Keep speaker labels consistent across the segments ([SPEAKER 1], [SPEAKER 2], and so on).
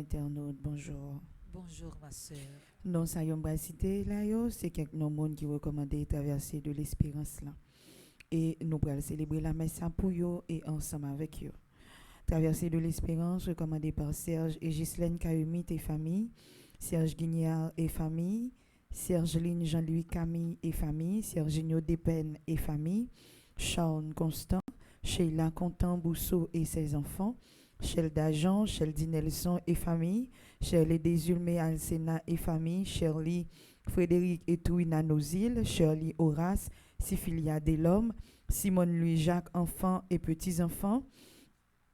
[SPEAKER 1] internautes, bonjour.
[SPEAKER 2] Bonjour ma sœur.
[SPEAKER 1] Non, ça y est, cité là, c'est quelques monde qui recommandent traverser de l'espérance là. Et nous allons célébrer la messe pour eux et ensemble avec eux. Traversée de l'espérance, recommandé par Serge et Ghislaine Kaumit et famille, Serge Guignard et famille, Sergeline Jean-Louis Camille et famille, Serginho Despeines et famille, Charles Constant, Sheila Contant Bousseau et ses enfants, Shelda Jean, Sheldy Nelson et famille, Shirley Desulmé Alcena et famille, Shirley Frédéric et Touina Nozil, Shirley Horace, Syphilia Delhomme, Simone Louis-Jacques, enfants et petits-enfants.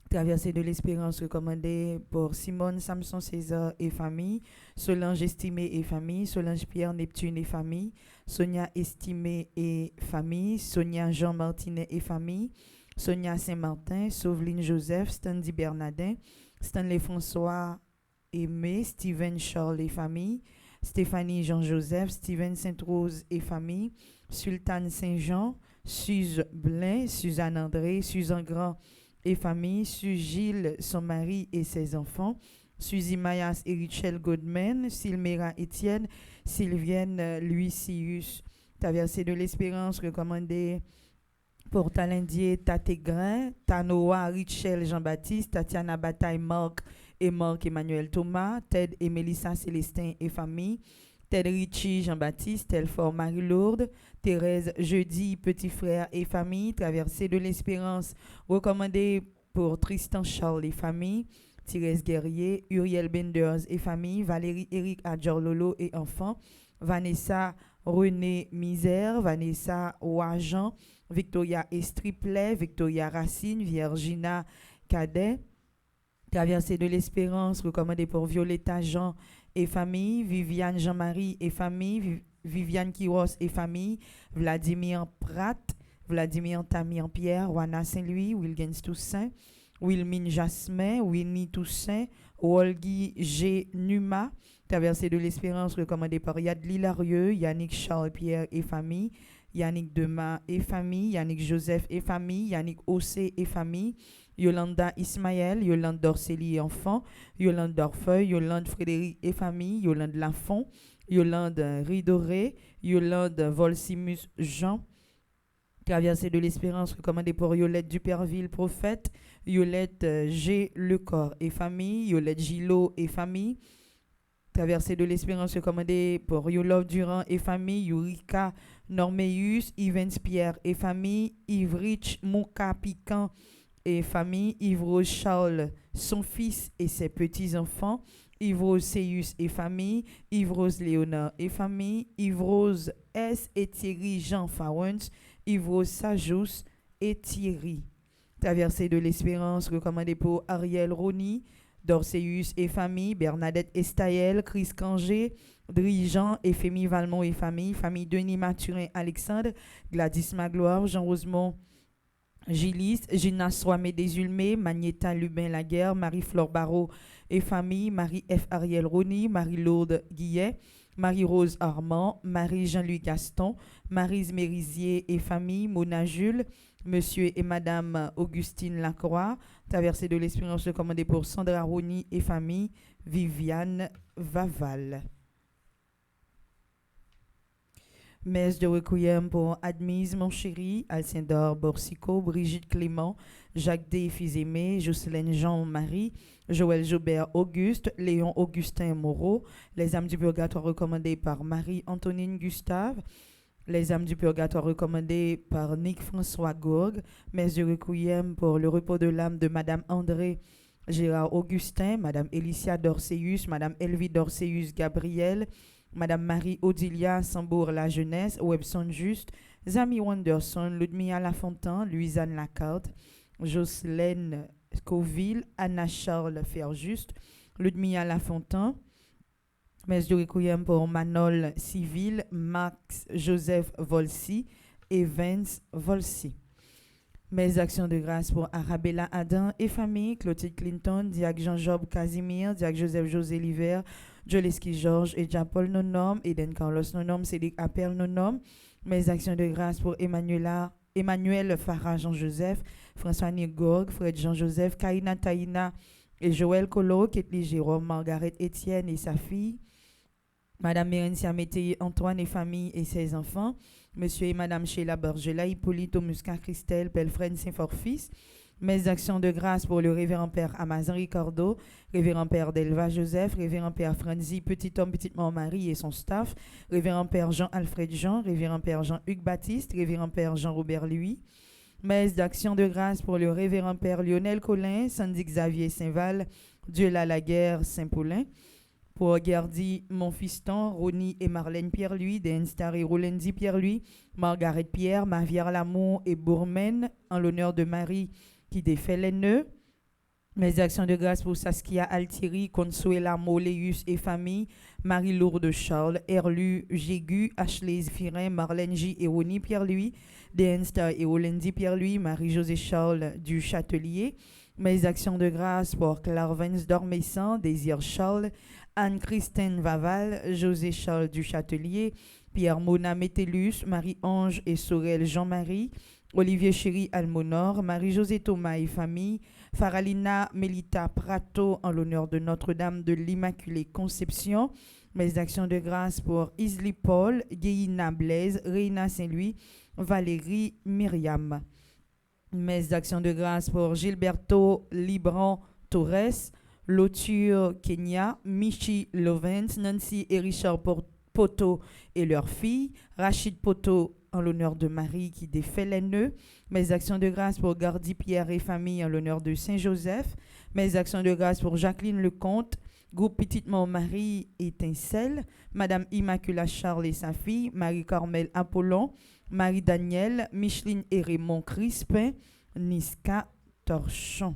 [SPEAKER 1] Traversée de l'espérance recommandée pour Simone Samson César et famille, Solange Estimé et famille, Solange Pierre Neptune et famille, Sonia Estimé et famille, Sonia Jean Martinet et famille, Sonia Saint-Martin, Sauveline Joseph, Stanley Bernardin, Stanley François Aimé, Steven Charles et famille, Stéphanie Jean-Joseph, Steven Sainte-Rose et famille, Sultane Saint-Jean, Suze Blain, Suzanne André, Suzanne Grand et famille, Suze Gilles, son mari et ses enfants, Suzy Mayas et Richel Godman, Sylmera Étienne, Sylvienne Louis-Sius, Traversée de l'Espérance recommandée pour Talendier, Tategrin, Tanoa, Richel Jean-Baptiste, Tatiana Bataille, Marc et Marc Emmanuel Thomas, Ted et Mélissa Célestin et famille, Ted Richie Jean-Baptiste, Telfort Marie-Lourdes, Thérèse Jeudi, petit frère et famille, Traversée de l'Espérance, recommandée pour Tristan Charles et famille, Thérèse Guerrier, Uriel Benders et famille, Valérie Eric Adjorlolo et enfants, Vanessa René Misère, Vanessa Ouajan, Victoria Estriplet, Victoria Racine, Virginia Cadet, Traversée de l'Espérance, recommandée pour Violetta Jean et famille, Viviane Jean-Marie et famille, Viviane Kiros et famille, Vladimir Prat, Vladimir Tamir Pierre, Wana Saint-Louis, Wilgens Toussaint, Wilmine Jasmin, Winnie Toussaint, Wolgi G. Numa, Traversée de l'Espérance, recommandée par Yadli Larieux, Yannick Charles Pierre et famille, Yannick Dema et famille, Yannick Joseph et famille, Yannick Ossé et famille, Yolanda Ismaël, Yolande Dorceli et enfants, Yolande Dorfeuille, Yolande Frédéric et famille, Yolande Lafont, Yolande Ridoré, Yolande Volsimus Jean, Traversée de l'Espérance recommandée pour Yolette Duperville, prophète, Yolette G. Lecor et famille, Yolette Gillot et famille, Traversée de l'Espérance recommandée pour Yolove Durand et famille, Yurika Normeus, Yves Pierre et famille, Yvrich Mouka Piquant et famille, Yves Charles, son fils et ses petits-enfants, Yves Seyus et famille, Yves Léonard et famille, Yves S. et Thierry Jean Farens, Yves Sajous et Thierry. Traversée de l'Espérance recommandée pour Ariel Roni, Dorceus et famille, Bernadette Estaël, Chris Cangé, Drijan et Fémi Valmont et famille, famille Denis Mathurin Alexandre, Gladys Magloire, Jean-Rosemont Gillis, Gina Soamé Desulmé, Magneta Lubin Laguerre, Marie-Flore Barrault et famille, Marie F. Ariel Roni, Marie-Lourdes Guillet, Marie-Rose Armand, Marie-Jean-Louis Gaston, Marise Mérisier et famille, Mona Jules, Monsieur et Madame Augustine Lacroix, Traversée de l'Espérance recommandée pour Sandra Roni et famille, Viviane Vaval. Messe de requiem pour Admise Monchéri, Alcindor Borsico, Brigitte Clément, Jacques D. Fils-Aimé, Jocelyne Jean-Marie, Joël Jobert Auguste, Léon Augustin Moreau, Les âmes du purgatoire recommandées par Marie-Antonine Gustave, Les âmes du purgatoire recommandées par Nick François Gourgue, Messe de requiem pour le repos de l'âme de Madame André Gérard Augustin, Madame Elicia Dorceus, Madame Elvie Dorceus Gabriel, Madame Marie Odilia Sambour La Jeunesse, Webson Juste, Zami Wanderson, Ludmilla Lafontaine, Louisanne Lacarte, Jocelyne Scoville, Anna Charles Ferjuste, Ludmilla Lafontaine, Messe de requiem pour Manol Civil, Max Joseph Volsi et Vince Volsi. Mes actions de grâce pour Arabella Adam et famille, Clotilde Clinton, Diac Jean-Job Casimir, Diac Joseph José Liver, Joleski Georges et Japol Nonom, Eden Carlos Nonom, Cédric Appel Nonom. Mes actions de grâce pour Emmanuel Farah Jean-Joseph, François Nigorg, Fred Jean-Joseph, Karina Taïna et Joël Collot, Ketli Jérôme, Margaret Étienne et sa fille, Madame Mérencia Métayer Antoine et famille et ses enfants, Monsieur et Madame Sheila Bergela, Hippolyte Muscat Christelle, Pelfren Saint-Fort-Fils, mes actions de grâce pour le révérend Père Amazon Ricardo, révérend Père Delva Joseph, révérend Père Franzi, petit homme, petite mort Marie et son staff, révérend Père Jean-Alfred Jean, révérend Père Jean-Hugues Baptiste, révérend Père Jean-Robert Louis, messe d'action de grâce pour le révérend Père Lionel Collin, Sandy Xavier Saint-Val, Dieu Laguerre Saint-Paulin, pour Gardi Monfiston, Rony et Marlène Pierre-Louis, Denstar et Rolendi Pierre-Louis, Margaret Pierre, Mavière Lamour et Bourmen, en l'honneur de Marie qui défait les nœuds. Mes actions de grâce pour Saskia Altieri, Consuela Moléus et famille, Marie-Lourdes Charles, Erlu Jégu, Ashley Firin, Marlène J. et Rony Pierre-Louis, Denstar et Rolendi Pierre-Louis, Marie-Josée Charles du Châtelier. Mes actions de grâce pour Clarvens Dormessan, Désir Charles, Anne-Christine Vaval, José Charles du Châtelier, Pierre Mona Métellus, Marie-Ange et Sorel Jean-Marie, Olivier Chéri Almonor, Marie-Josée Thomas et famille, Faralina Melita Prato en l'honneur de Notre-Dame de l'Immaculée Conception. Mes actions de grâce pour Isli Paul, Guéina Blaise, Reina Saint-Louis, Valérie Myriam. Mes actions de grâce pour Gilberto Libran Torres, Loture Kenya, Michi Lovens, Nancy et Richard Poto et leur fille, Rachid Poto en l'honneur de Marie qui défait les nœuds, mes actions de grâce pour Gardi Pierre et famille en l'honneur de Saint-Joseph, mes actions de grâce pour Jacqueline Lecomte, groupe Petitement Marie Étincelle, Madame Immacula Charles et sa fille, Marie-Carmel Apollon, Marie-Danielle, Micheline et Raymond Crispin, Niska Torchon.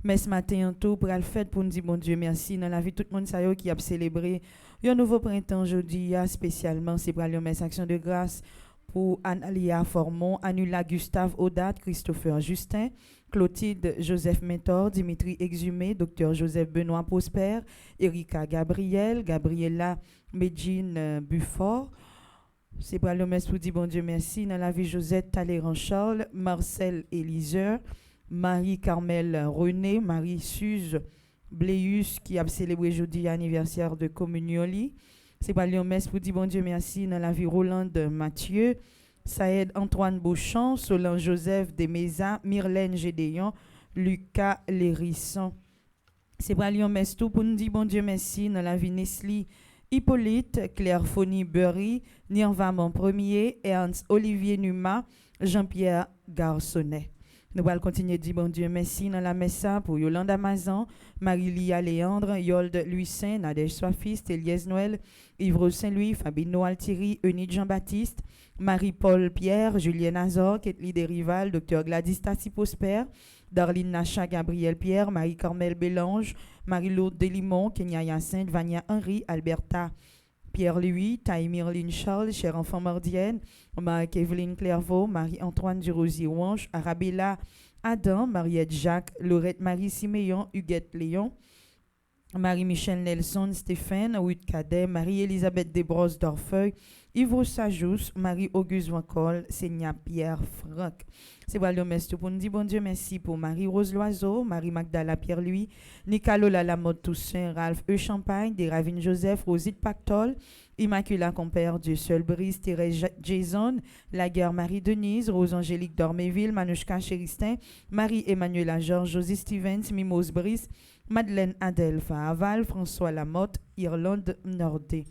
[SPEAKER 1] Mais ce matin, tout pour le fait pour nous dire bon Dieu merci dans la vie de tout le monde qui a célébré un nouveau printemps aujourd'hui, spécialement c'est pour aller mettre action de grâce pour Anne-Alia Formon, Anula Gustave Audat, Christopher Justin, Clotilde Joseph Mentor, Dimitri Exhumé, Dr Joseph Benoît Prosper, Erika Gabriel, Gabriella Medjine Buffort. C'est pour le pour dire bon Dieu merci dans la vie Josette Talleyrand Charles, Marcel Éliseur, Marie-Carmel René, Marie-Suze Bléus qui a célébré jeudi l'anniversaire de Communioli. C'est pour le pour dire bon Dieu merci dans la vie Rolande Mathieu, Saïd Antoine Beauchamp, Solange Joseph Desmeza, Myrlène Gédéon, Lucas Lérisson. C'est pour le pour nous dire bon Dieu merci dans la vie Nestlé Hippolyte, Claire Fony Burry, Nirvamon Premier, Ernst Olivier Numa, Jean-Pierre Garçonnet. Nous allons continuer de dire bon Dieu merci dans la messa pour Yolande Amazon, Marie-Lia Léandre, Yolde Louis-Saint, Nadège Soifiste, Eliès Noël, Yves Saint-Louis, Fabino Altieri, Eunide Jean-Baptiste, Marie-Paul Pierre, Julienne Azor, Ketli Desrival, Dr Gladys Tassi Prosper, Darlene Nacha Gabriel Pierre, Marie-Carmel Bélange, Marie-Laude Delimon, Kenya Yacinthe, Vania Henry, Alberta Pierre-Louis, Taïmirline Charles, chère enfant mordienne, Marie-Evelyne Clairvaux, Marie-Antoine Durozier-Wange, Arabella Adam, Mariette Jacques, Laurette Marie-Siméon, Huguette Léon, Marie-Michel Nelson, Stéphane, Ruth Cadet, Marie-Elisabeth Desbrosses d'Orfeuille, Yves Sajous, Marie-Auguste Vancol, Seigneur Pierre Franck. C'est pour le pour nous dire bon Dieu merci pour Marie-Rose Loiseau, Marie-Magdala Pierre-Louis, Nicalola Lamotte Toussaint, Ralph E. Champagne, Desravines Joseph, Rosite Pactol, Immacula Compère, Dieu seul Brice, Thérèse Jason, Laguerre Marie-Denise, Rose-Angélique Dorméville, Manouchka Chéristin, Marie-Emmanuela Georges, Josie Stevens, Mimose Brice, Madeleine Adelpha Aval, François Lamotte, Irlande Nordé.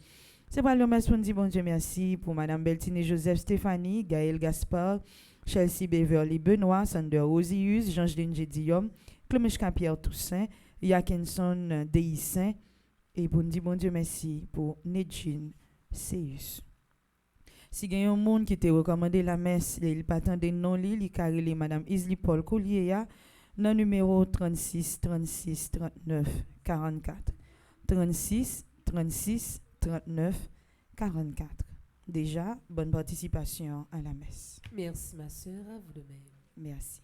[SPEAKER 1] C'est pour le merci pour nous dire bon Dieu merci pour Madame Beltine et Joseph Stéphanie, Gaël Gaspard, Chelsea Beverly Benoît, Sander Rosius, Jean-Jeline Gédium, Clemishka Pierre Toussaint, Yakinson Deissin, et pour nous dire bon Dieu merci pour Nedjin Seus. Si il y a un monde qui t'a recommandé la messe, il patente des non-lits, il carré Madame Isli Paul Collier, dans le numéro 36 36 39 44. 36 36 39 44. Déjà, bonne participation à la messe.
[SPEAKER 2] Merci ma sœur, à vous de même.
[SPEAKER 1] Merci.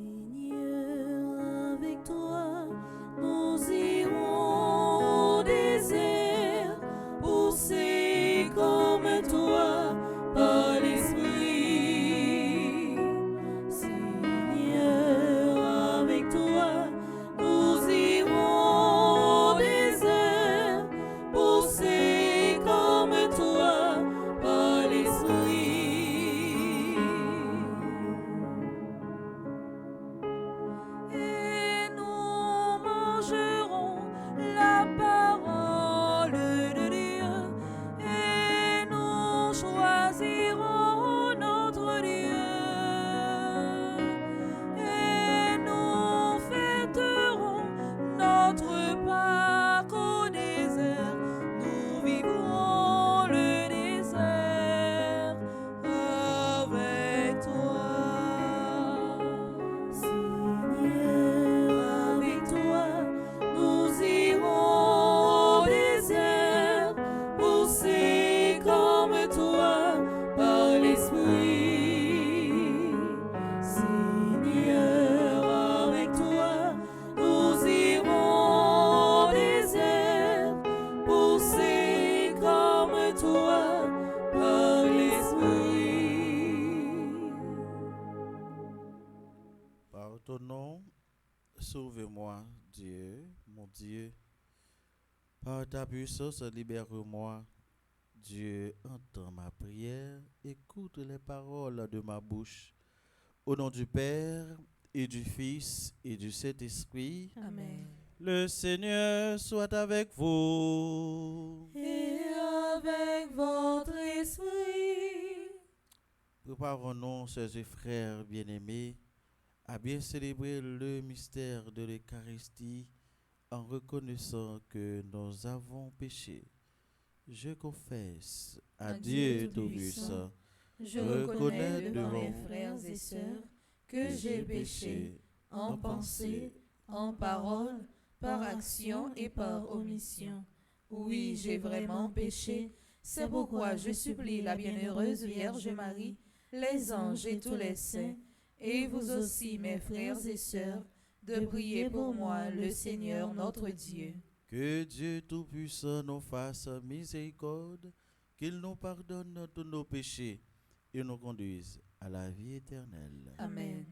[SPEAKER 3] Seigneur, avec toi, nous irons au désert, poussés comme toi par l'Esprit. Seigneur, avec toi, nous irons au désert, poussés comme toi par l'Esprit. Et nous mangerons la parole de Dieu, et nous choisirons notre Dieu, et nous fêterons notre Pâques au désert. Nous vivrons le désert avec toi. Seigneur, avec toi, nous irons au désert, poussés comme toi par l'Esprit. Seigneur, avec toi, nous irons au désert, poussés comme toi par l'Esprit.
[SPEAKER 4] Par ton nom, sauve-moi, Dieu, mon Dieu. Par ta puissance, libère-moi. Dieu, entends ma prière, écoute les paroles de ma bouche. Au nom du Père, et du Fils, et du Saint-Esprit,
[SPEAKER 3] Amen.
[SPEAKER 4] le Seigneur soit avec vous.
[SPEAKER 3] Et avec votre esprit.
[SPEAKER 4] Préparons-nous, sœurs et frères bien-aimés, à bien célébrer le mystère de l'Eucharistie en reconnaissant que nous avons péché. Je confesse à Dieu Tout-Puissant,
[SPEAKER 3] Je reconnais devant mes frères et sœurs que j'ai péché en pensée, en parole, par action et par omission. Oui, j'ai vraiment péché. C'est pourquoi je supplie la bienheureuse Vierge Marie, les anges et tous les saints, et vous aussi, mes frères et sœurs, de prier pour moi, le Seigneur notre Dieu.
[SPEAKER 4] que Dieu Tout-Puissant nous fasse miséricorde, qu'il nous pardonne tous nos péchés et nous conduise à la vie éternelle.
[SPEAKER 3] Amen.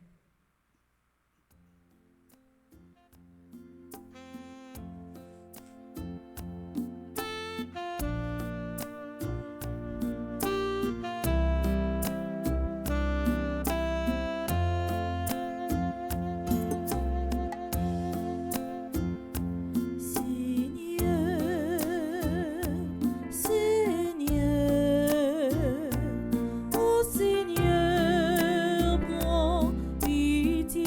[SPEAKER 3] Seigneur, Seigneur, ô Seigneur, prends pitié.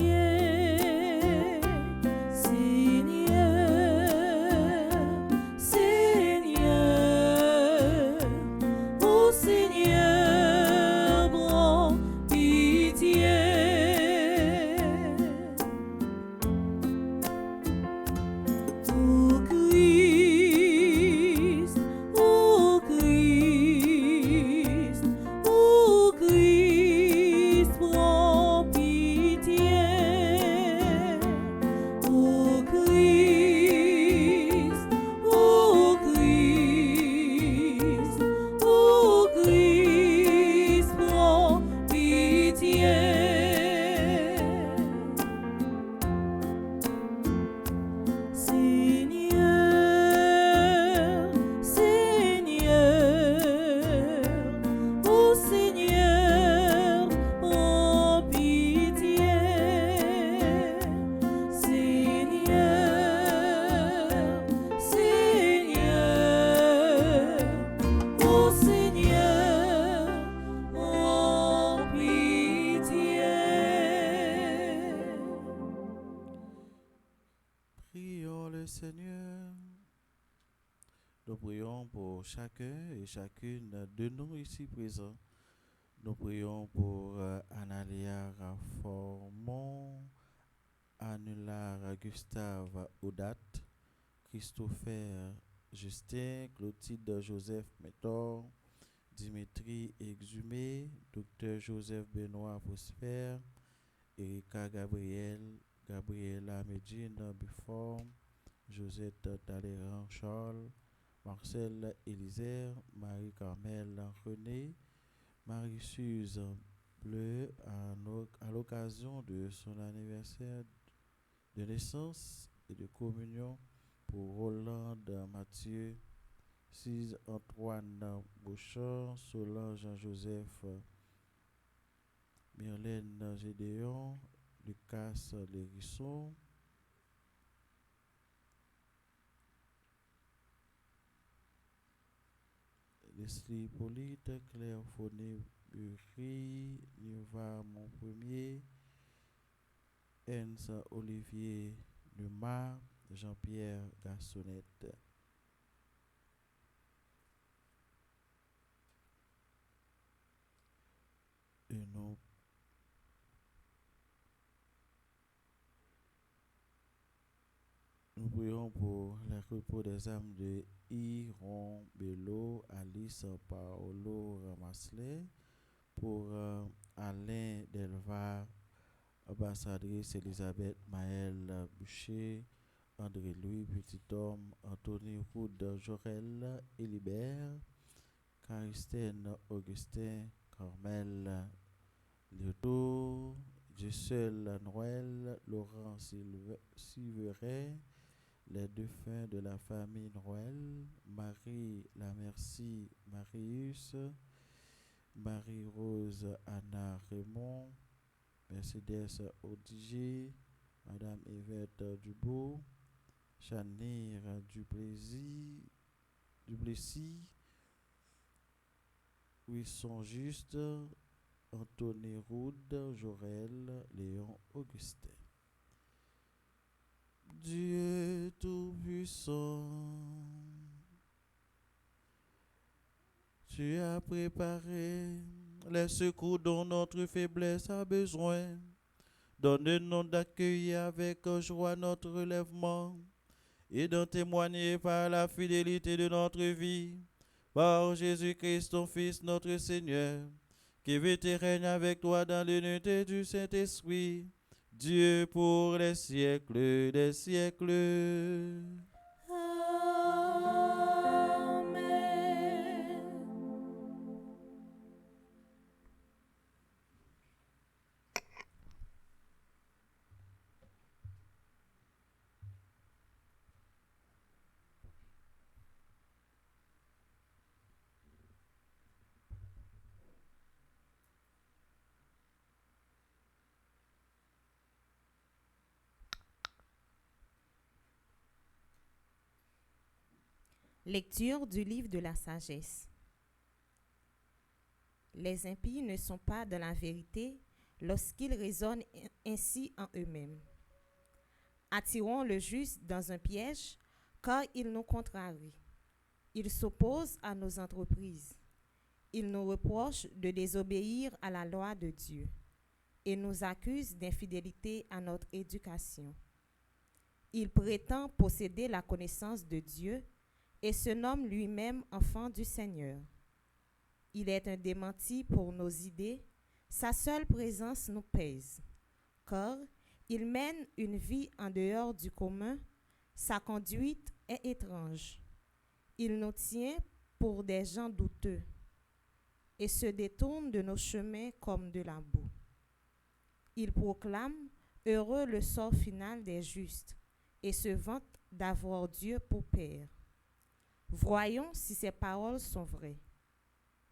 [SPEAKER 3] Seigneur, Seigneur, ô Seigneur, prends pitié. Ô Christ, ô Christ, ô Christ, prends pitié. Ô Christ, ô Christ, ô Christ, prends pitié. Seigneur, Seigneur, ô Seigneur, prends pitié. Seigneur, Seigneur, ô Seigneur, prends pitié.
[SPEAKER 4] Prions le Seigneur. Nous prions pour chacun et chacune de nous ici présents. Nous prions pour Analia Formon, Annular Gustave Audat, Christopher Justin, Clotilde Joseph Métor, Dimitri Exumé, Dr Joseph Benoît Prosper, Erika Gabriel, Gabriela Medine Buffon, Josette Talleyrand Charles, Marcel Élisère, Marie-Carmel René, Marie-Suze Bleu à l'occasion de son anniversaire de naissance et de communion pour Roland Mathieu, 6 Antoine Bouchard, Solange Joseph, Myrlène Gédéon, Lucas Lérisson, Leslie Hippolyte, Claire Foné Bury, Niva Montpremier, Enz Olivier Numa, Jean-Pierre Gassonette. Et nous prions pour le repos des âmes de Iron Bello, Alice Paolo Ramaslet, pour Alain Delva, ambassadrice Elisabeth Maël Boucher, André-Louis Petit-Homme, Anthony Roud Jorel Elibert, Caristène Augustin, Carmel Lyoto, Gisèle Noël, Laurent Silveret, les défunts de la famille Noël, Marie Lamercie Marius, Marie-Rose Anna Raymond, Mercedes Odiger, Madame Yvette Dubois, Chanir Duplessis, Wilson Juste, Anthony Roud, Jorel, Léon Augustin. Dieu Tout-Puissant, tu as préparé les secours dont notre faiblesse a besoin. Donne-nous d'accueillir avec joie notre relèvement et d'en témoigner par la fidélité de notre vie. Par Jésus-Christ, ton Fils, notre Seigneur, qui vit et règne avec toi dans l'unité du Saint-Esprit, Dieu pour les siècles des siècles.
[SPEAKER 5] Lecture du livre de la sagesse. Les impies ne sont pas dans la vérité lorsqu'ils raisonnent ainsi en eux-mêmes. Attirons le juste dans un piège, car il nous contrarie. Il s'oppose à nos entreprises. Il nous reproche de désobéir à la loi de Dieu et nous accuse d'infidélité à notre éducation. Il prétend posséder la connaissance de Dieu et se nomme lui-même enfant du Seigneur. Il est un démenti pour nos idées, sa seule présence nous pèse, car il mène une vie en dehors du commun, sa conduite est étrange. Il nous tient pour des gens douteux et se détourne de nos chemins comme de la boue. Il proclame heureux le sort final des justes et se vante d'avoir Dieu pour père. Voyons si ces paroles sont vraies.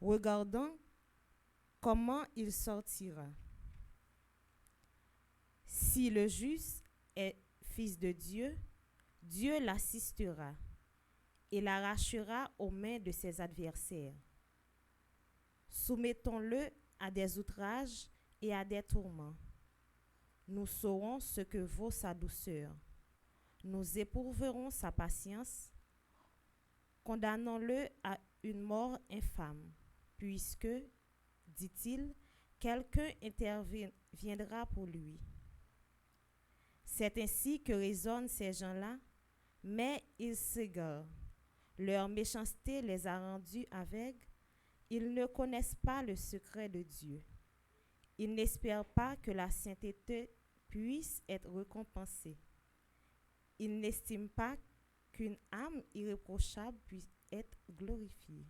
[SPEAKER 5] Regardons comment il sortira. Si le juste est fils de Dieu, Dieu l'assistera et l'arrachera aux mains de ses adversaires. Soumettons-le à des outrages et à des tourments. Nous saurons ce que vaut sa douceur. Nous éprouverons sa patience. Condamnons-le à une mort infâme, puisque, dit-il, quelqu'un interviendra pour lui. C'est ainsi que raisonnent ces gens-là, mais ils s'égarent. Leur méchanceté les a rendus aveugles. Ils ne connaissent pas le secret de Dieu. Ils n'espèrent pas que la sainteté puisse être récompensée. Ils n'estiment pas qu'une âme irréprochable puisse être glorifiée.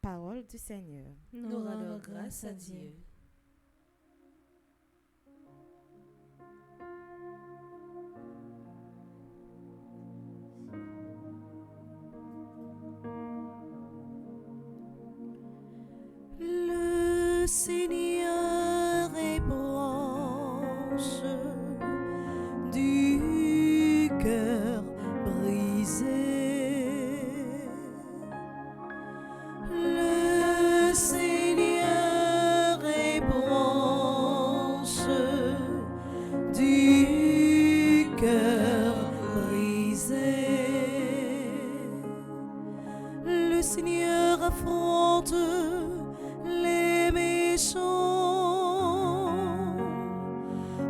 [SPEAKER 5] Parole du Seigneur.
[SPEAKER 2] Nous rendons grâce à Dieu.
[SPEAKER 3] Le Seigneur est proche du cœur brisé. Le Seigneur est proche du cœur brisé. Le Seigneur affronte les méchants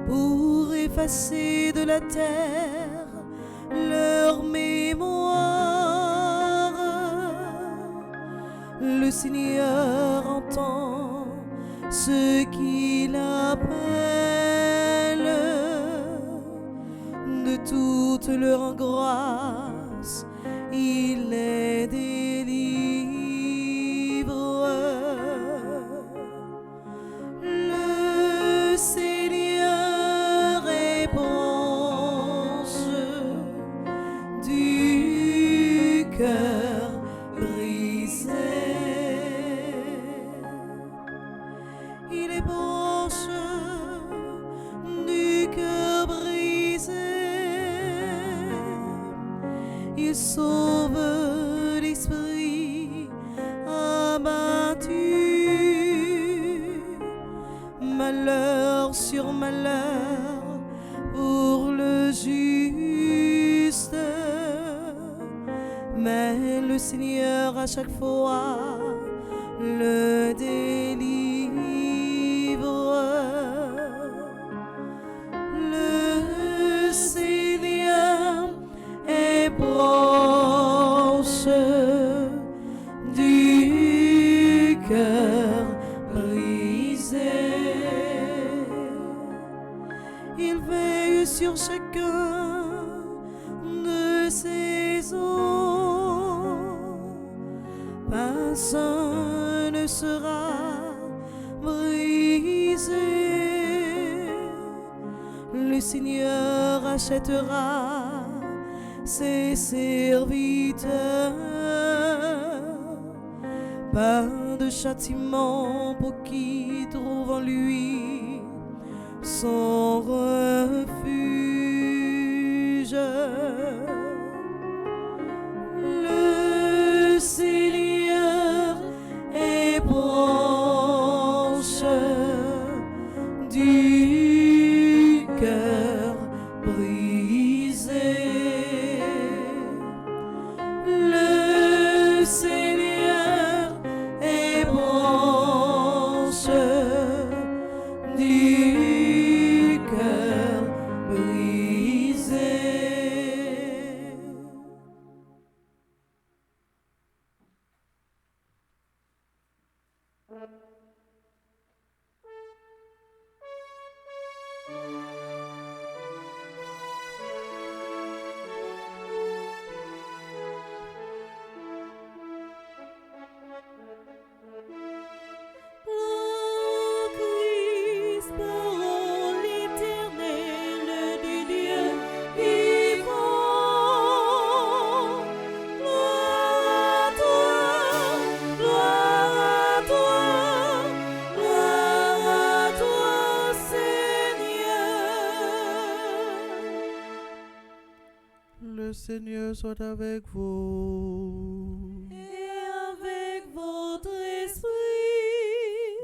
[SPEAKER 3] pour effacer de la terre leur mémoire. Le Seigneur entend ceux qu'il appelle, de toute leur angoisse il les délivre. Le Seigneur est proche du cœur brisé. Il est proche du cœur brisé. Il sauve l'esprit abattu. Malheur sur malheur pour le juste. Mais le Seigneur à chaque fois le délivre. Le Seigneur est proche du cœur brisé. Il veille sur chacun de ses os. Pas un ne sera brisé. Le Seigneur achètera ses serviteurs. Pas de châtiment pour qui trouve en lui son refuge. Le Seigneur est proche du cœur brisé. Le Seigneur est proche du cœur brisé. Ô Christ, parole éternelle du Dieu vivant, gloire à toi, gloire à toi, gloire à toi, Seigneur.
[SPEAKER 4] Le Seigneur soit avec vous.
[SPEAKER 3] Et avec votre esprit.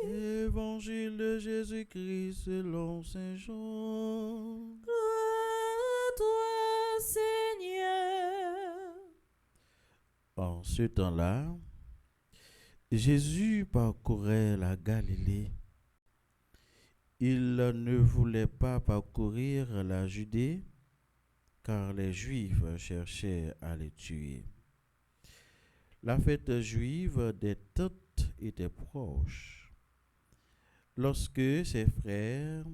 [SPEAKER 4] Évangile de Jésus-Christ selon Saint Jean.
[SPEAKER 3] Gloire à toi, Seigneur.
[SPEAKER 4] En ce temps-là, Jésus parcourait la Galilée. Il ne voulait pas parcourir la Judée, car les Juifs cherchaient à les tuer. La fête juive des Tentes était proche. Lorsque ses frères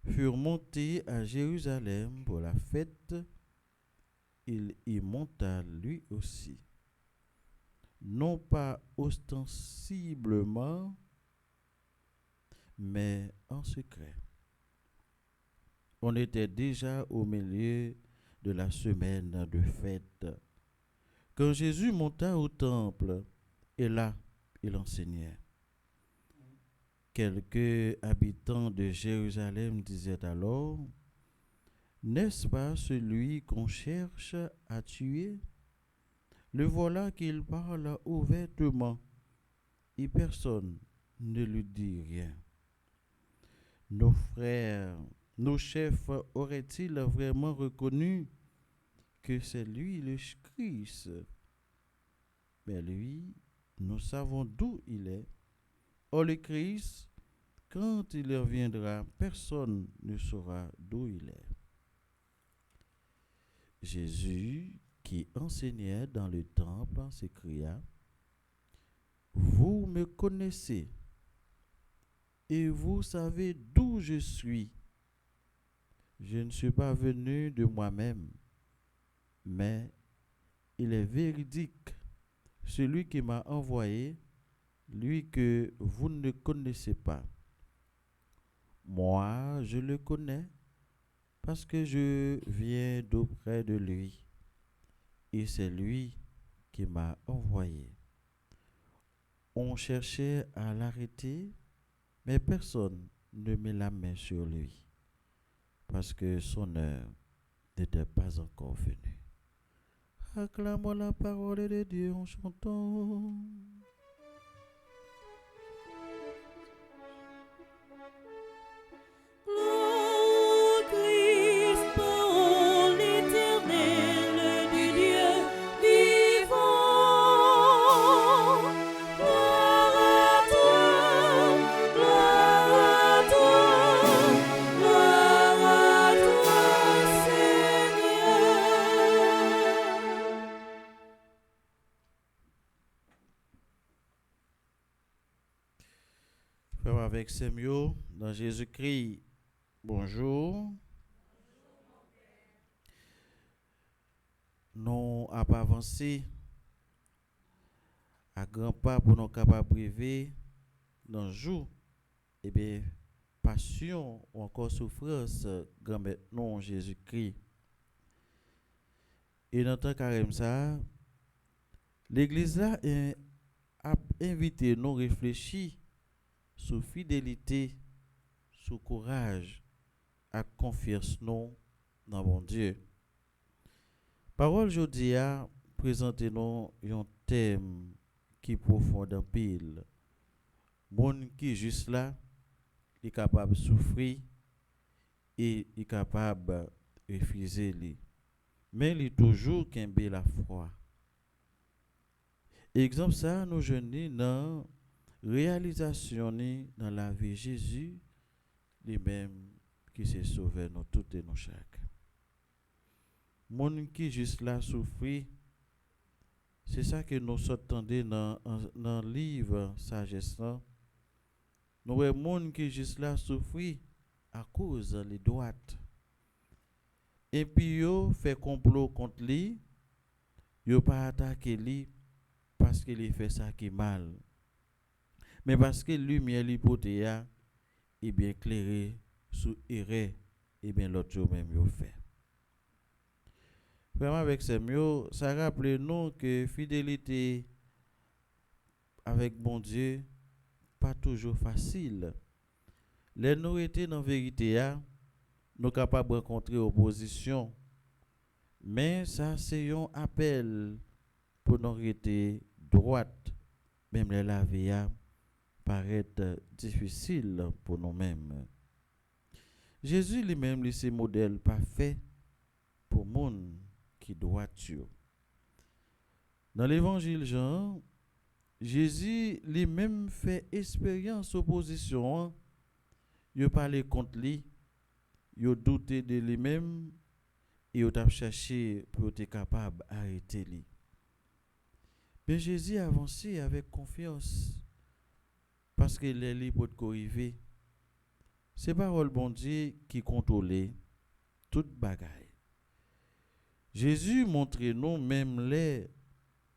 [SPEAKER 4] furent montés à Jérusalem pour la fête, il y monta lui aussi, non pas ostensiblement, mais en secret. On était déjà au milieu de la semaine de fête, quand Jésus monta au temple, et là, il enseignait. Quelques habitants de Jérusalem disaient alors, n'est-ce pas celui qu'on cherche à tuer? Le voilà qu'il parle ouvertement, et personne ne lui dit rien. Nos frères, nos chefs auraient-ils vraiment reconnu que c'est lui le Christ? Mais lui, nous savons d'où il est. Or le Christ, quand il reviendra, personne ne saura d'où il est. Jésus, qui enseignait dans le temple, s'écria, vous me connaissez et vous savez d'où je suis. Je ne suis pas venu de moi-même, mais il est véridique, celui qui m'a envoyé, lui que vous ne connaissez pas. Moi, je le connais parce que je viens d'auprès de lui, et c'est lui qui m'a envoyé. On cherchait à l'arrêter, mais personne ne mit la main sur lui, parce que son heure n'était pas encore venue. Acclamons la parole de Dieu en chantant. Frère avec Samuel, dans Jésus-Christ, bonjour. Nous avons avancé à grands pas pour nous capables de priver dans le jour, et bien, passion ou encore souffrance, grand non Jésus-Christ. Et dans le carême ça, l'Église là a invité nous à réfléchir sur fidélité, sur courage, à confiance non dans mon Dieu. Parole aujourd'hui a présenté nous un thème qui est profond en pile. Monde qui juste là, est capable de souffrir et est capable de refuser lui. Mais il est toujours qu'un la foi. Exemple ça nous jeunes dans réalisation dans la vie de Jésus, lui-même qui s'est sauvé nous toutes et nous chaque. Monde qui juste là souffrir, c'est ça que nous entendons dans le livre sagesse. Nous voyons monde qui juste là souffrir à cause des droites. Et puis yo fait complot contre lui, yo pas attaquer lui parce qu'il fait ça qui est mal. Mais parce que lumière l'hypothèse est bien éclairée sous erreur, et bien l'autre jour même yo fait. Vraiment avec ces mots, ça rappelle nous que fidélité avec bon Dieu pas toujours facile. Les nous étaient dans vérité nous capables de rencontrer opposition, mais ça c'est un appel pour nous rester droite, même les la vie paraît difficile pour nous-mêmes. Jésus lui-même c'est modèle parfait pour monde qui doit tuer. Dans l'évangile Jean, Jésus lui-même fait expérience opposition. Yo parlé contre lui, yo douté de lui-même et yo t'a cherché pour être capable d'arrêter lui. Mais Jésus avancé avec confiance parce que les li pour arriver. C'est parole bon Dieu qui contrôlait toute bagaille. Jésus montre nous même les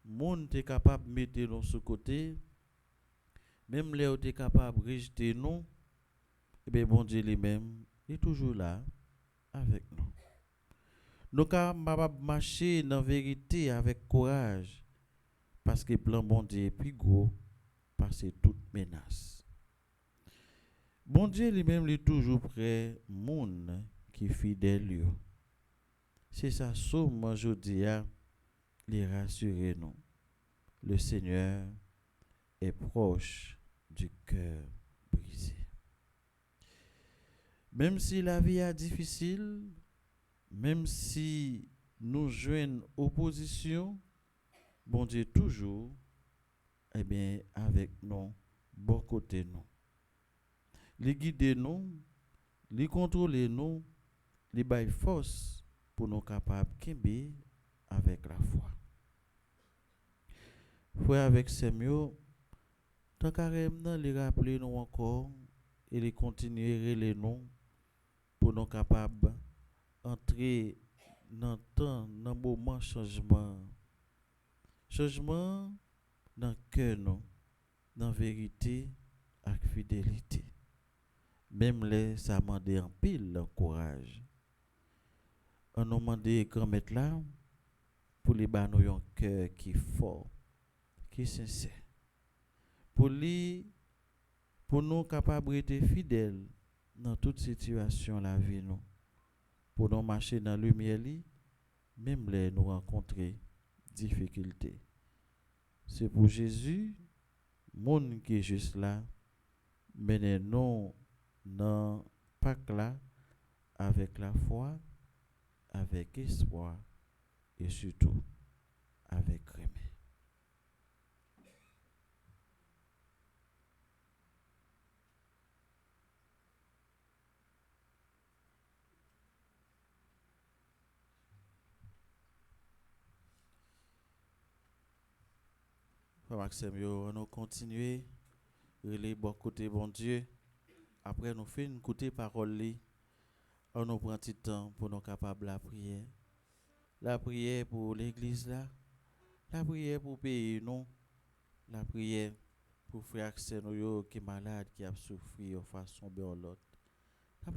[SPEAKER 4] monde est capable de mettre nous sur côté, même les est capable de rejeter nous, et bien bon Dieu lui-même est toujours là avec nous. Nous sommes capables de marcher dans la vérité avec courage parce que le plan bon Dieu est plus gros parce que toute menace. Bon Dieu lui-même est toujours prêt, monde qui est fidèle. C'est ça, somme aujourd'hui, les rassurer nous. Le Seigneur est proche du cœur brisé. Même si la vie est difficile, même si nous joignons opposition, bon Dieu toujours, eh bien, avec nous, bon côté nous. Les guider nous, les contrôler nous, les bailler force pour nous capables de avec la foi. Frère avec Samuel, tant carrément les rappeler nous encore et les continuer les nous pour nous capables d'entrer dans temps, dans moment changement dans le cœur nous, dans vérité et fidélité. Même les ça demande en pile en courage. On nous demande grand maître là pour les ba nous un cœur qui est fort, qui est sincère. Pour nous capables d'être fidèles dans toute situation la vie nous. Pour nous marcher dans la lumière li, même les nous rencontrer difficultés. C'est pour Jésus, monde qui est juste là, mener nous dans Pâques là avec la foi, avec espoir et surtout avec remède. Maxime, on a continué, relais bon côté bon Dieu. Après, nous faisons une côté parole, on nous prend un petit temps pour nous capables la prière. La prière pour l'église là, la prière pour pays nous, la prière pour frère Axel qui est malade, qui a souffert de façon de l'autre.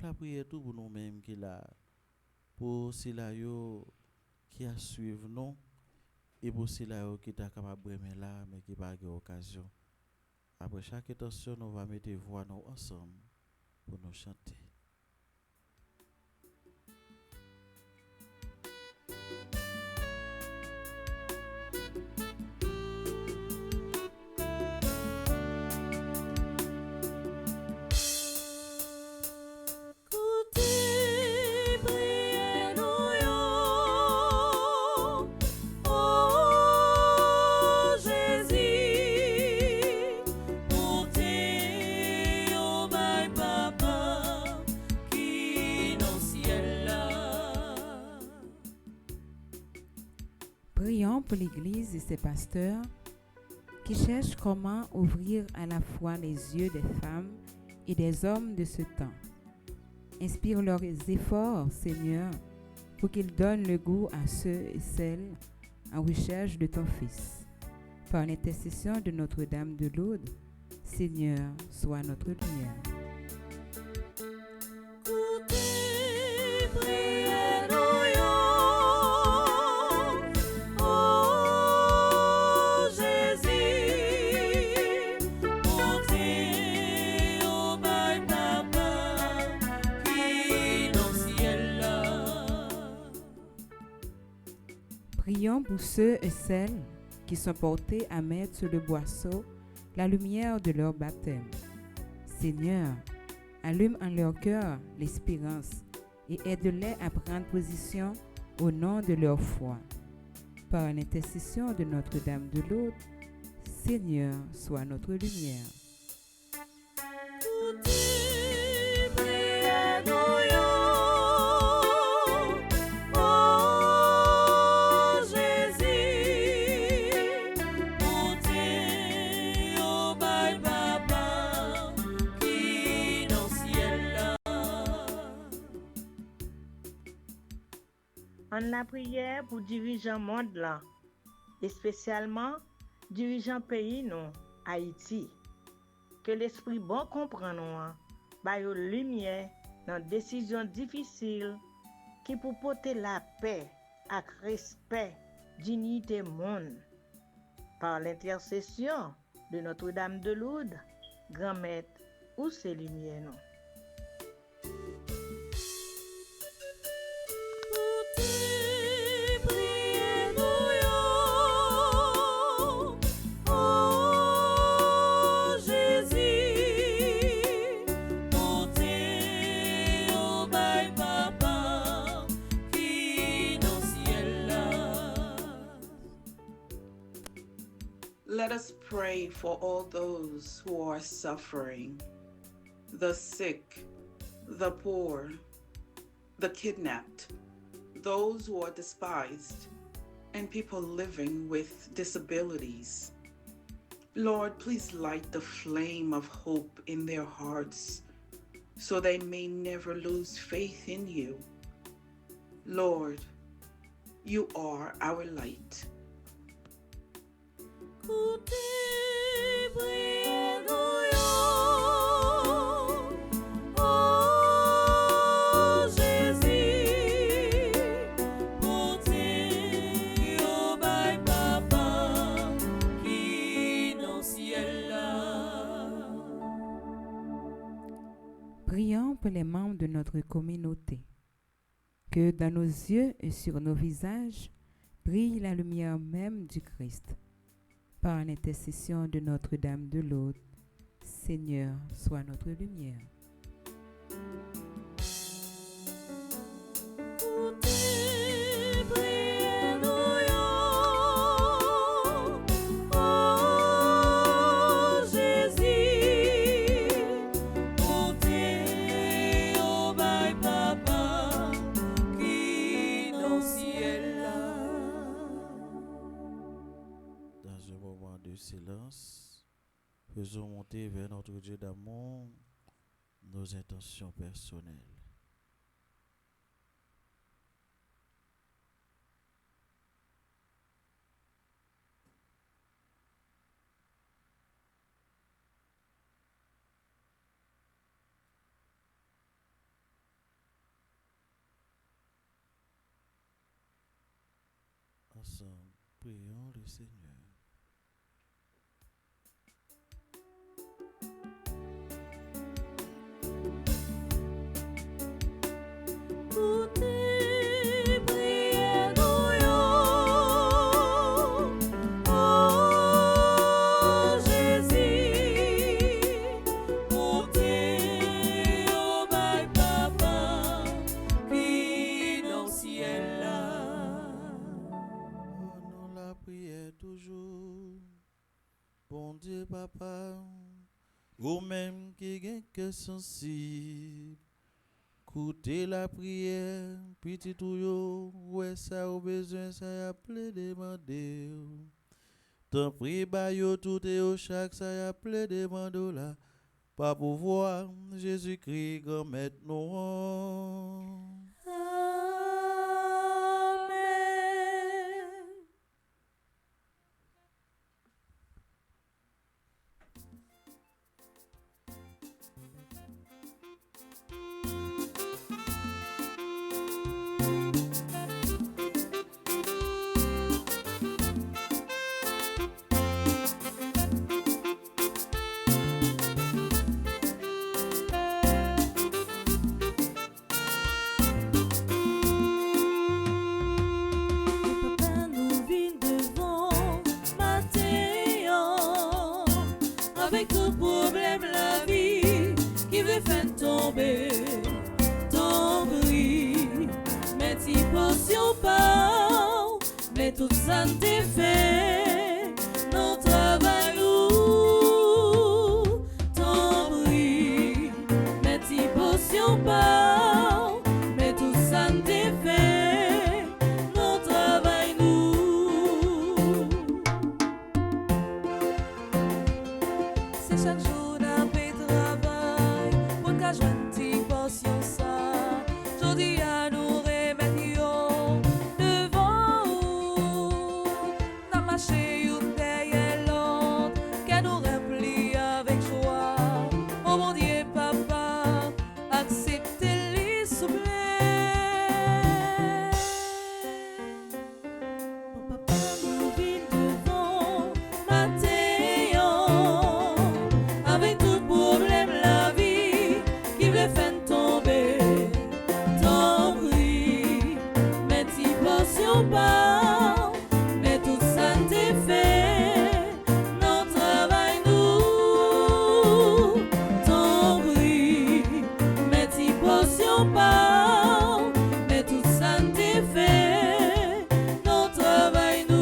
[SPEAKER 4] La prière tout pour nous-mêmes qui là, pour ceux qui a suivi nous. Et pour ceux qui sont capables de brûler là, mais qui n'ont pas d'occasion. Après chaque intention, nous allons mettre voix nous ensemble pour nous chanter.
[SPEAKER 1] Prions pour l'Église et ses pasteurs qui cherchent comment ouvrir à la fois les yeux des femmes et des hommes de ce temps. Inspire leurs efforts, Seigneur, pour qu'ils donnent le goût à ceux et celles en recherche de ton Fils. Par l'intercession de Notre-Dame de Lourdes, Seigneur, sois notre lumière. Prions pour ceux et celles qui sont portés à mettre sur le boisseau la lumière de leur baptême. Seigneur, allume en leur cœur l'espérance et aide-les à prendre position au nom de leur foi. Par l'intercession de Notre-Dame de Lourdes, Seigneur, sois notre lumière.
[SPEAKER 6] en la prière pour dirigeants monde là, et spécialement dirigeants pays non, Haïti. Que l'esprit bon comprend nous, ba yo lumière dans décisions difficiles qui pour porter la paix avec respect, dignité monde. Par l'intercession de Notre-Dame de Lourdes, Grand Maître ou ses lumières non.
[SPEAKER 7] Let us pray for all those who are suffering, the sick, the poor, the kidnapped, those who are despised, and people living with disabilities. Lord, please light the flame of hope in their hearts so they may never lose faith in you. Lord, you are our light.
[SPEAKER 1] Prions pour les membres de notre communauté. Que dans nos yeux et sur nos visages brille la lumière même du Christ. Par l'intercession de Notre-Dame de Lourdes, Seigneur, sois notre lumière.
[SPEAKER 4] Silence, faisons monter vers notre Dieu d'amour nos intentions personnelles. Ensemble, prions le Seigneur. Bon Dieu, Papa, ou même qui est que sensible, écoutez la prière, petit tout ouais ça au besoin, ça y a plein demandé. Tant prie, bah yo tout et au chaque, ça y a plein demandé là, pas pouvoir, Jésus-Christ, grand maître nous.
[SPEAKER 3] Toute santé fait, non travail ou ton bruit, mais ti potion pas, mais toute santé fait, non travail nous. C'est chaque jour d'un peu travail, pour qu'à joindre ti potion ça, je dis à nous remettre cacher une derrière l'autre, qu'elle nous remplit avec joie. Oh mon Dieu, papa, acceptez-les, s'il vous plaît. Papa, nous vivons devant matin, avec tout problème la vie qui veut faire tomber. T'en prie, mais t'y pensions pas, mais tout ça t'est fait, non travail nous. T'en prie, mais t'y pensions pas, mais tout ça t'est fait, non travail nous.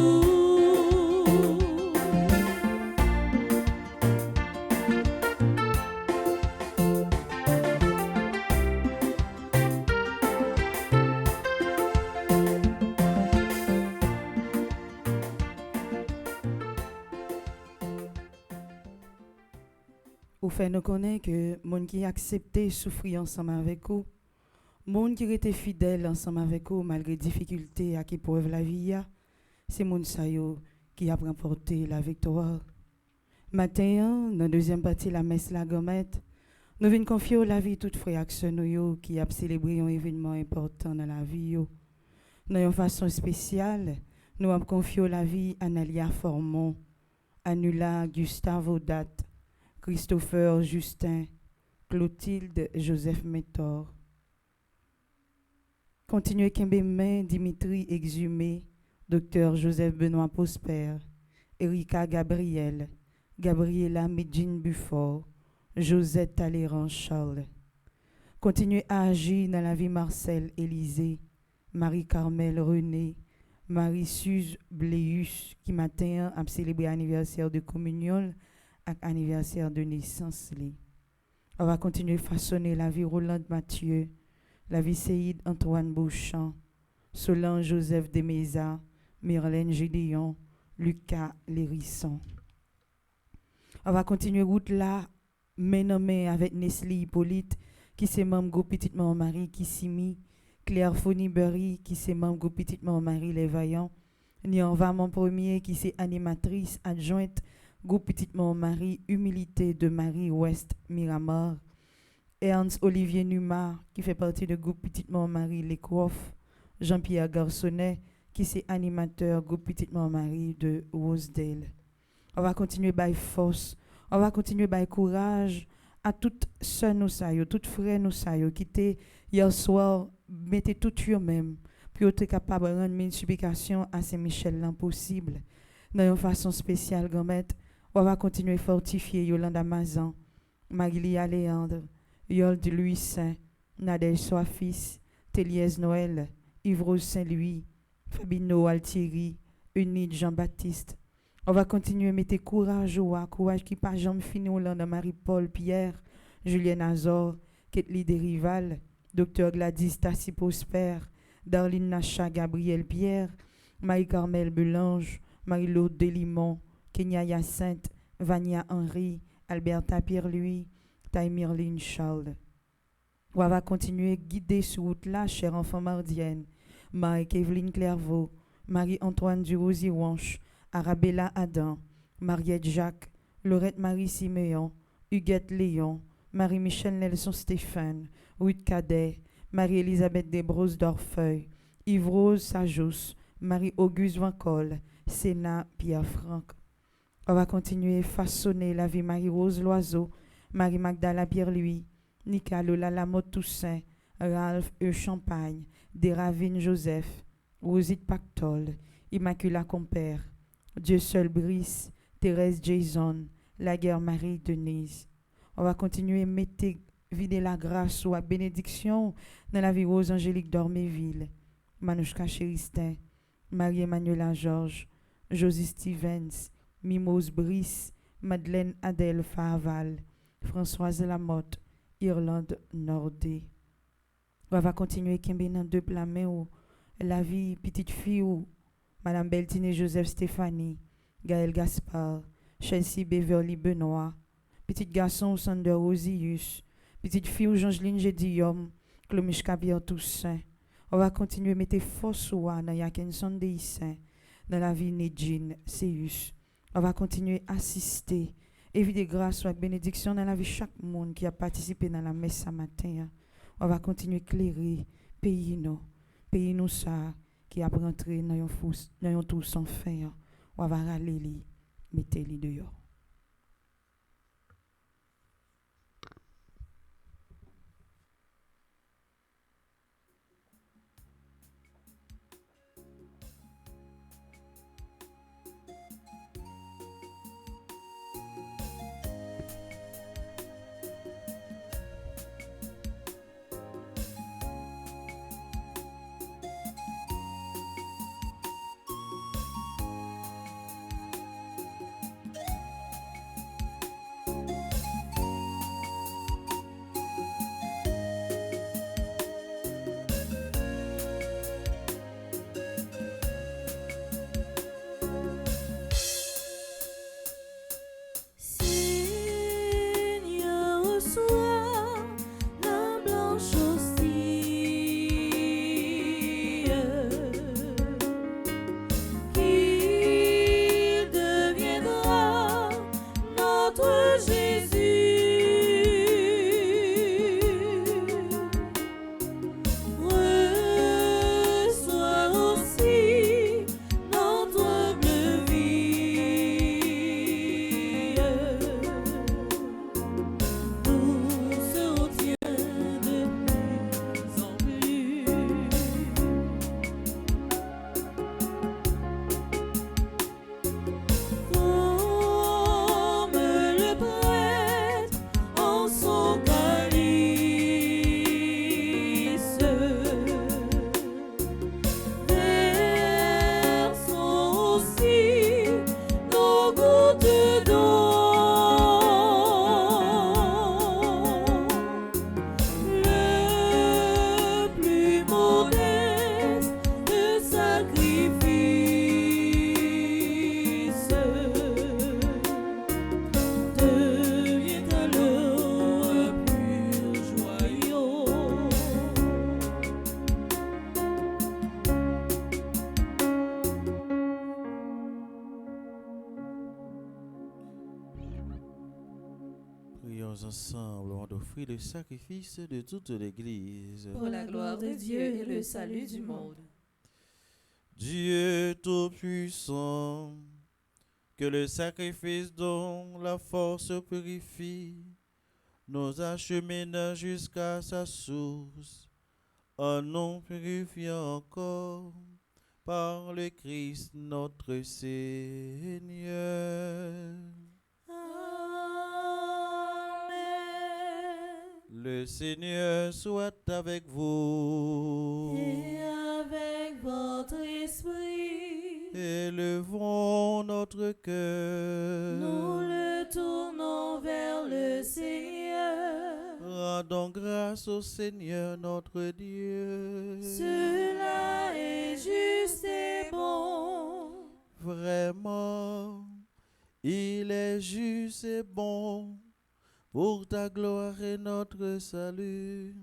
[SPEAKER 1] Ou fait nous connaître que monde qui accepté souffrir ensemble avec vous, monde qui était fidèle ensemble avec vous malgré difficultés à qui épreuve la vie a, c'est monde ça yo qui a remporté la victoire. Matin, dans la deuxième partie la messe la gommette, nous venons confier la vie toute frère nous yo qui a célébré un événement important dans la vie yo. Dans une façon spéciale, nous avons confié la vie à Nalia Formon, Anula Gustave Audat, Christopher Justin, Clotilde Joseph Métor. Continuez Kembemé Dimitri Exhumé, Dr Joseph Benoît Prosper, Erika Gabriel, Gabriela Medjine Buffort, Josette Talleyrand Charles. Continuez à agir dans la vie Marcel Élisée, Marie-Carmel René, Marie-Suze Bléus, qui matin a célébré l'anniversaire de communion et anniversaire de naissance. On va continuer à façonner la vie Roland Mathieu, la vie Séide Antoine Beauchamp, Solange Joseph Demesa, Myrlène Gédéon, Lucas Lérisson. On va continuer route là, main avec Nestlé Hippolyte, qui c'est membre groupe Petite Maman Marie Kissimi, Claire Fonibury, qui c'est membre groupe Petite Maman Marie Les Vaillants, Nianva Mon Premier, qui c'est animatrice adjointe groupe Petite Maman Marie Humilité de Marie Ouest Miramar, Ernst Olivier Numa, qui fait partie du groupe Petite Maman Marie Les Coiffes, Jean-Pierre Garçonnet, qui c'est animateur groupe Petite Maman Marie de Rosedale. On va continuer by force, on va continuer by courage à toutes sœurs nous saillons, toutes frères nous saillons, qui étaient hier soir, mettez tout eux-mêmes, puis être capable de rendre une supplication à Saint-Michel l'impossible. Dans une façon spéciale, Gommette, on va continuer à fortifier Yolanda Mazan, Maglia Léandre, Yolde Louis Saint, Nadège Soifis, Téliès Noël, Yves-Rose Saint-Louis, Fabino Altieri, Unide Jean-Baptiste. On va continuer à mettre courage au courage qui pas jamais fini au de Marie-Paul Pierre, Julien Azor, Ketli Desrival, Dr Gladys Tassi Prosper, Darlene Nacha Gabriel Pierre, Marie-Carmel Belange, Marie-Laude Delimont, Kenya Hyacinthe, Vania Henry, Alberta Pierre-Louis, Taïmirline Charles. On va continuer à guider sur route là, chère enfant mardienne, Marie-Kéveline Clairvaux, Marie-Antoine Durosi-Wanche, Arabella Adam, Mariette Jacques, Laurette Marie Siméon, Huguette Léon, Marie-Michel Nelson Stéphane, Ruth Cadet, Marie-Elisabeth Desbrosses d'Orfeuille, Yves-Rose Sajous, Marie-Auguste Vancol, Sénat Pierre-Franck. On va continuer à façonner la vie Marie-Rose Loiseau, Marie-Magdala Pierre-Louis, Nika Lola Lamotte Toussaint, Ralph E. Champagne, Déravine Joseph, Rosite Pactol, Immacula Compère, Dieu seul Brice, Thérèse Jason, Laguerre Marie Denise. On va continuer à mettre vider la grâce ou la bénédiction dans la vie Rose Angélique d'Orméville, Manouchka Chéristin, Marie-Emmanuela Georges, Josie Stevens, Mimose Brice, Madeleine Adèle Faval, Françoise Lamotte, Irlande Nordé. On va continuer à dans deux plats ou la vie petite fille ou Madame Beltine et Joseph Stéphanie, Gaël Gaspard, Chelsea Beverly Benoît, petit garçon Sander Osius, petite fille Jeangeline Gédium, Clomishka Pierre Toussaint. On va continuer à mettre force dans Yakenson de Saint, dans la vie de Jean Seus. On va continuer à assister. Éviter grâce ou bénédiction dans la vie de chaque monde qui a participé dans la messe ce matin. On va continuer à éclairer pays nous ça qui a rentré dans un tour sans fin. On va râler li, mettez li dehors.
[SPEAKER 4] Prions ensemble, on offrit le sacrifice de toute l'Église.
[SPEAKER 2] Pour la gloire de Dieu et le salut du monde.
[SPEAKER 4] Dieu Tout-Puissant, que le sacrifice dont la force purifie nous achemine jusqu'à sa source, en nous purifiant encore par le Christ notre Seigneur. Le Seigneur soit avec vous.
[SPEAKER 2] Et avec votre esprit.
[SPEAKER 4] Élevons notre cœur.
[SPEAKER 2] Nous le tournons vers le Seigneur.
[SPEAKER 4] Rendons grâce au Seigneur notre Dieu.
[SPEAKER 2] Cela est juste et bon.
[SPEAKER 4] Vraiment, il est juste et bon pour ta gloire et notre salut,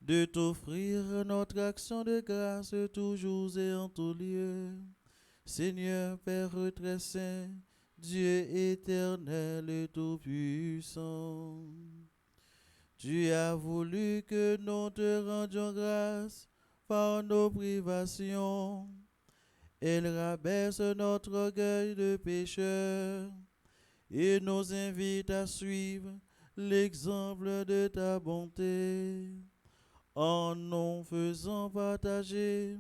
[SPEAKER 4] de t'offrir notre action de grâce toujours et en tout lieu. Seigneur Père très saint, Dieu éternel et tout-puissant, tu as voulu que nous te rendions grâce par nos privations. Elle rabaisse notre orgueil de pécheur et nous invite à suivre l'exemple de ta bonté, en nous faisant partager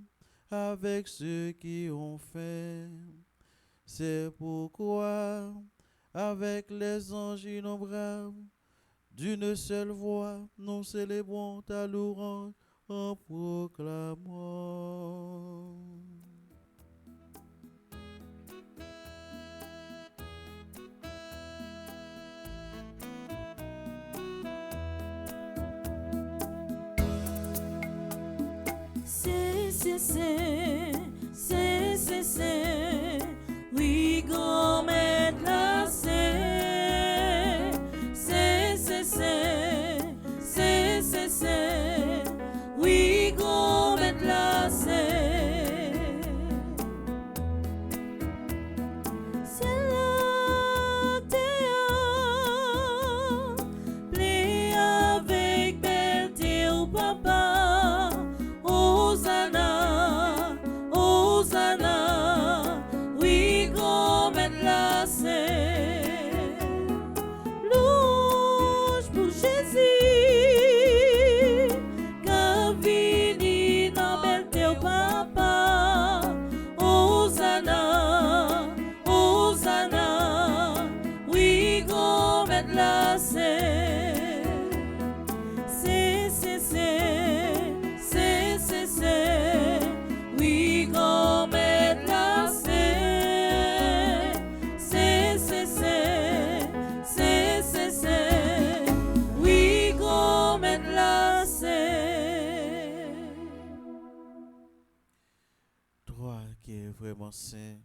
[SPEAKER 4] avec ceux qui ont faim. C'est pourquoi, avec les anges innombrables, d'une seule voix, nous célébrons ta louange en proclamant.
[SPEAKER 2] C'est, oui, grand maître la c'est, oui, grand maître la c'est. la scène. Louange pour Jésus, quand vini dans belle terre papa. Hosanna, Hosanna, oui, grand maître la scène. C'est, oui, grand maître la scène. C'est, oui, grand maître la scène.
[SPEAKER 4] Toi qui es vraiment saint,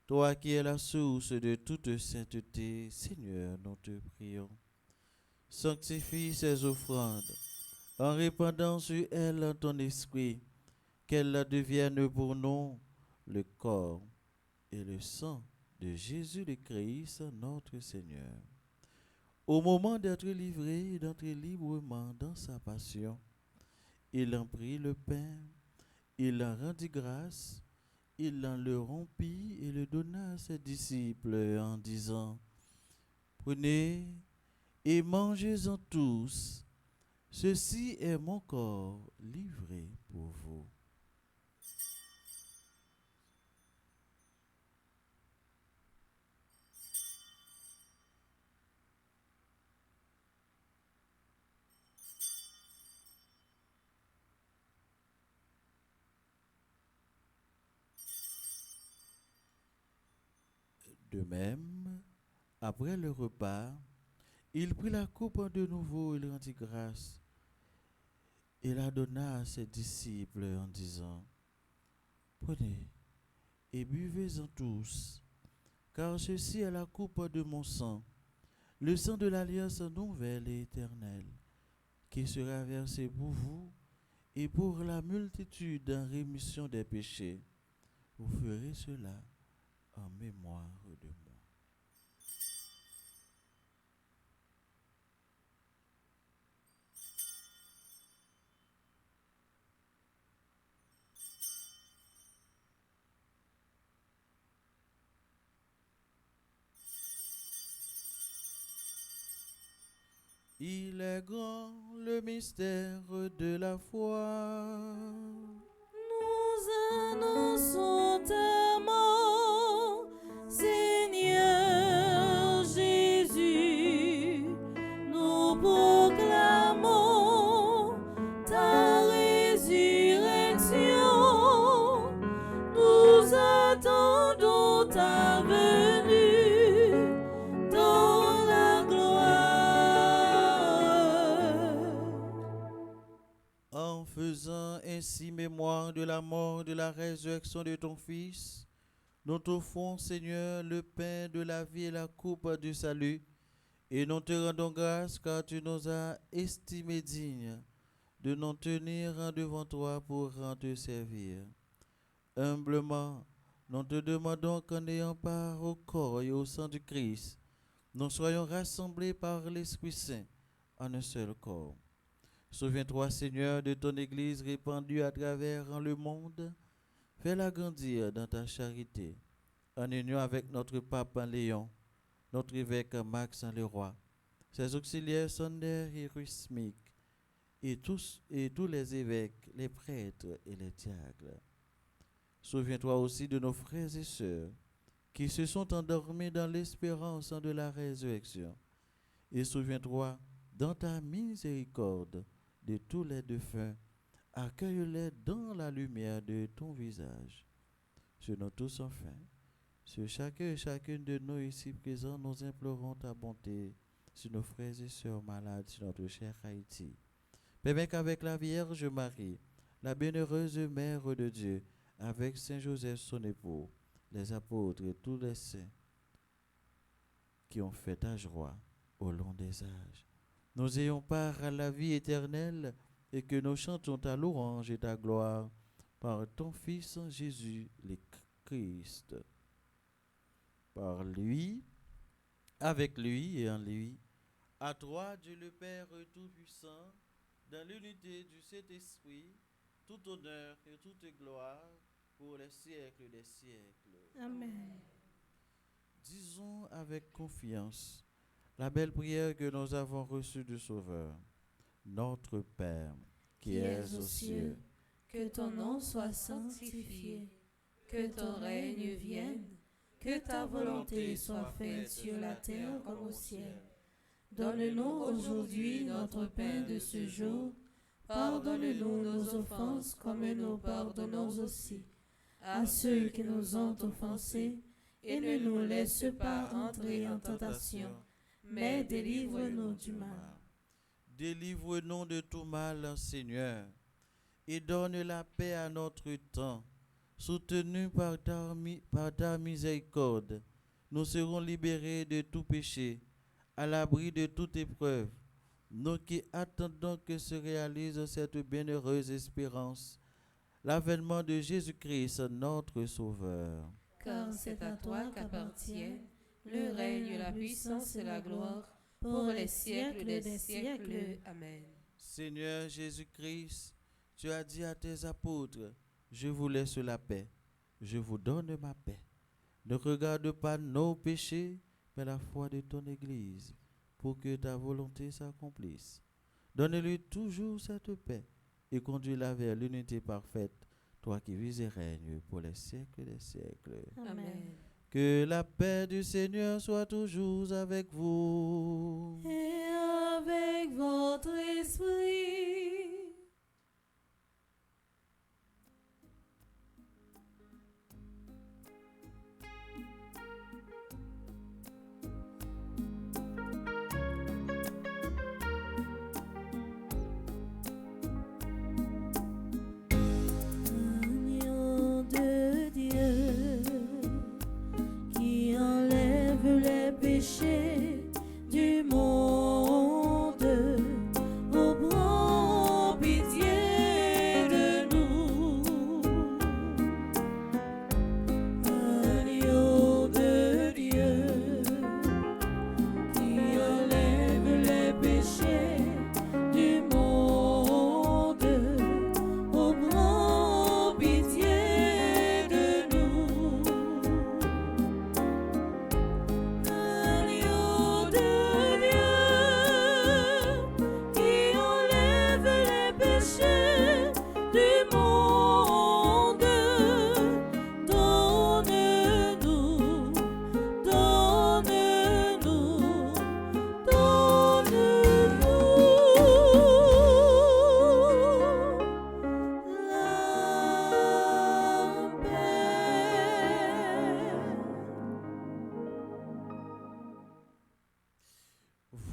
[SPEAKER 4] toi qui es la source de toute sainteté, Seigneur, nous te prions. Sanctifie ces offrandes en répandant sur elles ton esprit, qu'elles deviennent pour nous le corps et le sang de Jésus le Christ, notre Seigneur. Au moment d'être livré et d'entrer librement dans sa passion, il en prit le pain, il en rendit grâce, il en le rompit et le donna à ses disciples en disant: Prenez et mangez-en tous, ceci est mon corps livré pour vous. De même, après le repas, il prit la coupe de nouveau, il rendit grâce et la donna à ses disciples en disant: Prenez et buvez-en tous, car ceci est la coupe de mon sang, le sang de l'alliance nouvelle et éternelle, qui sera versé pour vous et pour la multitude en rémission des péchés. Vous ferez cela en mémoire de moi. Il est grand le mystère de la foi.
[SPEAKER 2] Nous annonçons ta mort, Seigneur Jésus. Nous proclamons ta résurrection. Nous attendons ta venue dans la gloire.
[SPEAKER 4] En faisant ainsi mémoire de la mort et de la résurrection de ton Fils, nous t'offrons, Seigneur, le pain de la vie et la coupe du salut, et nous te rendons grâce car tu nous as estimés dignes de nous tenir devant toi pour te servir. Humblement, nous te demandons qu'en ayant part au corps et au sang du Christ, nous soyons rassemblés par l'Esprit Saint en un seul corps. Souviens-toi, Seigneur, de ton Église répandue à travers le monde. Fais-la grandir dans ta charité, en union avec notre pape Léon, notre évêque Max Leroy, ses auxiliaires Sonder et Rusmic, et tous les évêques, les prêtres et les diacres. Souviens-toi aussi de nos frères et sœurs qui se sont endormis dans l'espérance de la résurrection. Et souviens-toi, dans ta miséricorde, de tous les défunts, accueille-les dans la lumière de ton visage. Sur nous tous enfin, sur chacun et chacune de nous ici présents, nous implorons ta bonté sur nos frères et sœurs malades, sur notre cher Haïti. Permets qu'avec la Vierge Marie, la bienheureuse Mère de Dieu, avec Saint Joseph son époux, les apôtres et tous les saints qui ont fait ta joie au long des âges, nous ayons part à la vie éternelle et que nous chantons ta louange et ta gloire par ton Fils Jésus le Christ. Par lui, avec lui et en lui, à toi Dieu le Père Tout-Puissant, dans l'unité du Saint-Esprit, tout honneur et toute gloire pour les siècles des siècles.
[SPEAKER 2] Amen.
[SPEAKER 4] Disons avec confiance la belle prière que nous avons reçue du Sauveur. Notre Père, qui es aux cieux,
[SPEAKER 3] que ton nom soit sanctifié, que ton règne vienne, que ta volonté soit faite sur la terre comme au ciel. Donne-nous aujourd'hui notre pain de ce jour. Pardonne-nous nos offenses comme nous pardonnons aussi à ceux qui nous ont offensés, et ne nous laisse pas entrer en tentation, mais délivre-nous du mal.
[SPEAKER 4] Délivre-nous de tout mal, Seigneur, et donne la paix à notre temps. Soutenus par ta miséricorde, nous serons libérés de tout péché, à l'abri de toute épreuve. Nous qui attendons que se réalise cette bienheureuse espérance, l'avènement de Jésus-Christ, notre Sauveur.
[SPEAKER 3] Car c'est à toi qu'appartiennent le règne, la puissance et la gloire pour les siècles des siècles. Amen.
[SPEAKER 4] Seigneur Jésus-Christ, tu as dit à tes apôtres, je vous laisse la paix, je vous donne ma paix. Ne regarde pas nos péchés, mais la foi de ton Église, pour que ta volonté s'accomplisse. Donne-lui toujours cette paix et conduis-la vers l'unité parfaite, toi qui vis et règnes pour les siècles des siècles.
[SPEAKER 3] Amen.
[SPEAKER 4] Que la paix du Seigneur soit toujours avec vous.
[SPEAKER 3] Et avec votre esprit.
[SPEAKER 2] Agneau de Dieu qui enlève les péchés du monde, oh, prends pitié de nous. Agneau de Dieu qui enlève les péchés du monde, oh, prends pitié de nous. Agneau de Dieu qui enlève les péchés du monde, donne-nous, donne-nous, donne-nous la paix.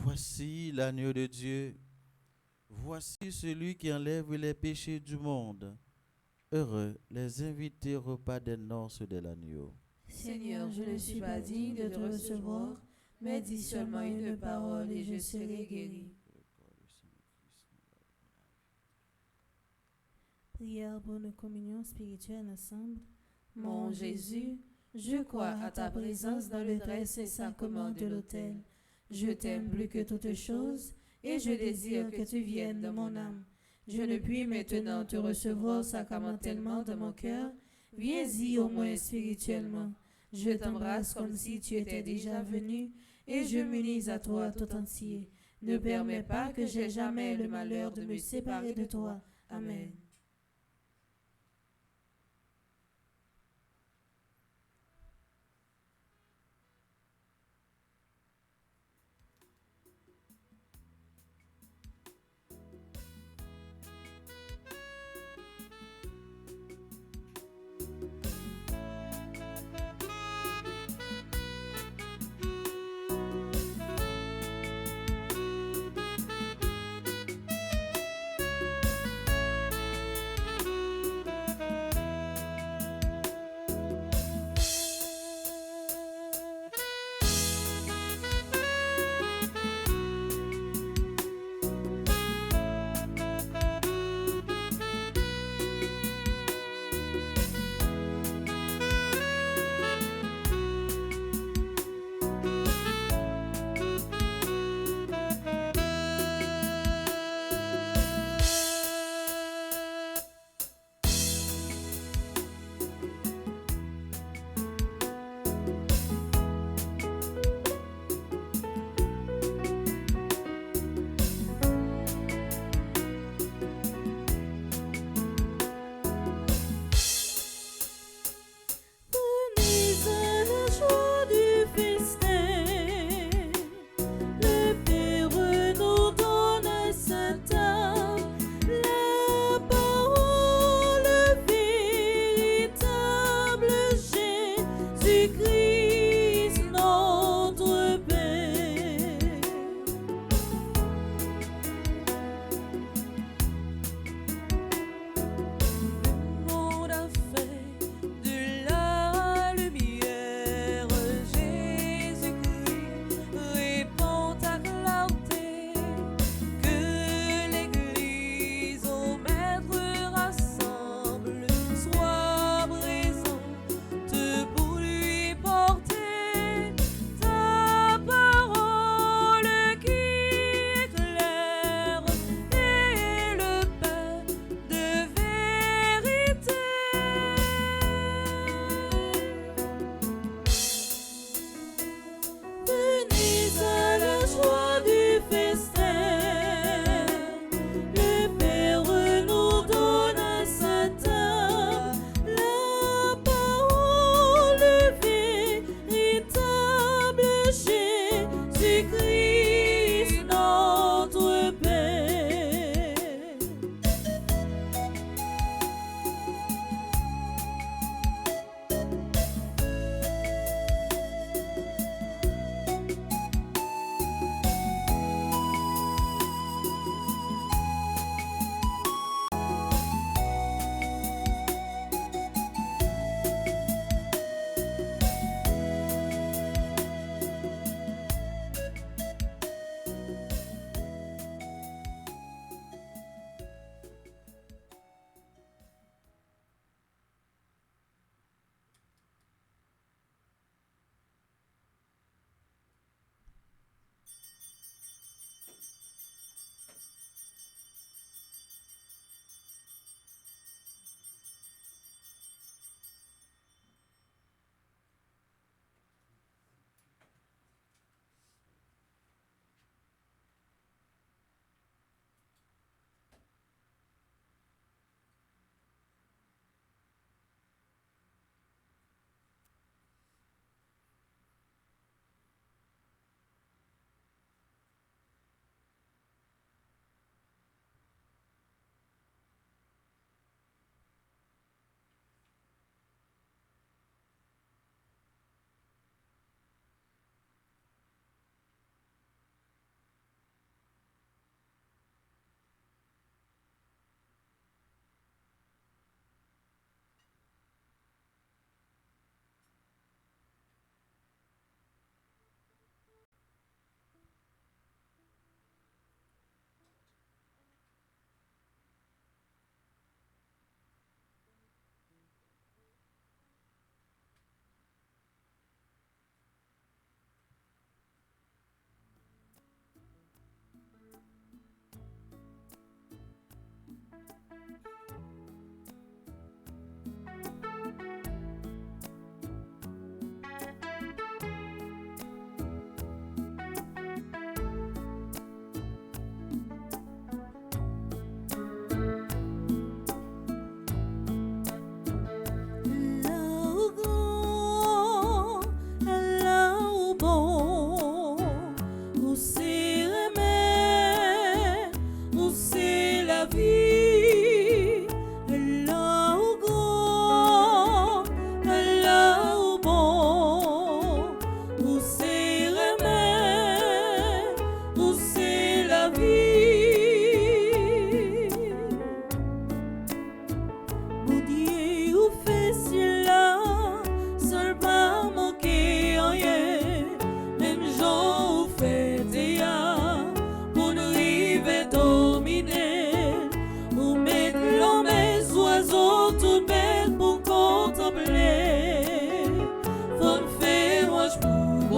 [SPEAKER 4] Voici l'agneau de Dieu. Voici celui qui enlève les péchés du monde. Heureux les invités au repas des noces de l'agneau.
[SPEAKER 3] Seigneur, je ne suis pas digne de te recevoir, mais dis seulement une parole et je serai guéri.
[SPEAKER 2] Prière pour une communion spirituelle ensemble.
[SPEAKER 3] Mon Jésus, je crois à ta présence dans le très saint sacrement de l'autel. Je t'aime plus que toute chose et je désire que tu viennes dans mon âme. Je ne puis maintenant te recevoir sacramentellement dans mon cœur. Viens-y au moins spirituellement. Je t'embrasse comme si tu étais déjà venu et je m'unis à toi tout entier. Ne permets pas que j'aie jamais le malheur de me séparer de toi. Amen.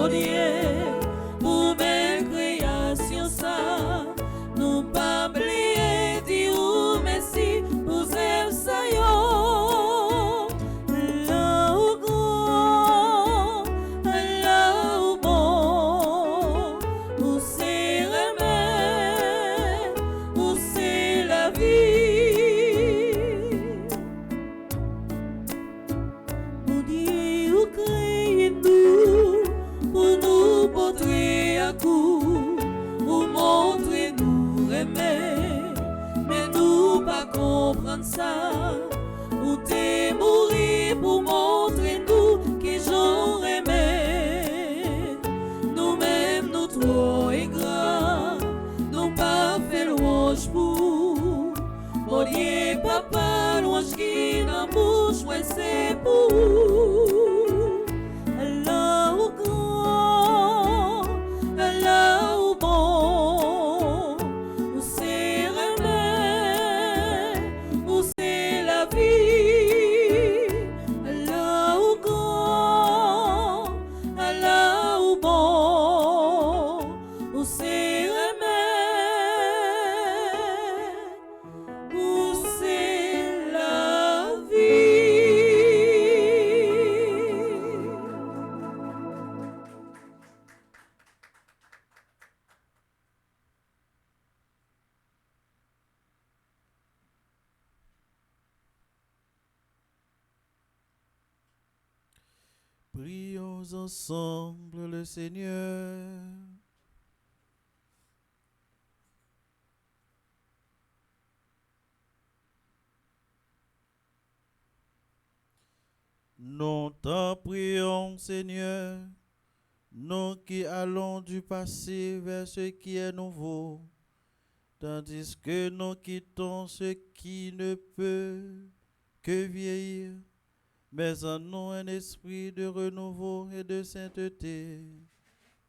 [SPEAKER 2] mon Dieu, pour belle création ça, nous pas oublier dire merci pour ça yo. Là où grand, là où bon, où c'est remède, où c'est la vie. Mon Dieu, où créez nous pour nous porter à coup, pour montrer nous aimer, mais nous pas comprendre ça. Ou t'es mourir pour montrer nous qui j'en aimé. Nous-mêmes nous trop ingrats, nous pas fait louange pour. Mon Dieu, papa, louange qui dans bouche, ouais c'est pour. Là où grand, là où bon, où c'est remède, où c'est la vie. Là où grand, là où bon, où c'est remède, où c'est la vie.
[SPEAKER 4] Prions ensemble le Seigneur. Nous t'en prions, Seigneur, nous qui allons du passé vers ce qui est nouveau, tandis que nous quittons ce qui ne peut que vieillir, mais en nous un esprit de renouveau et de sainteté,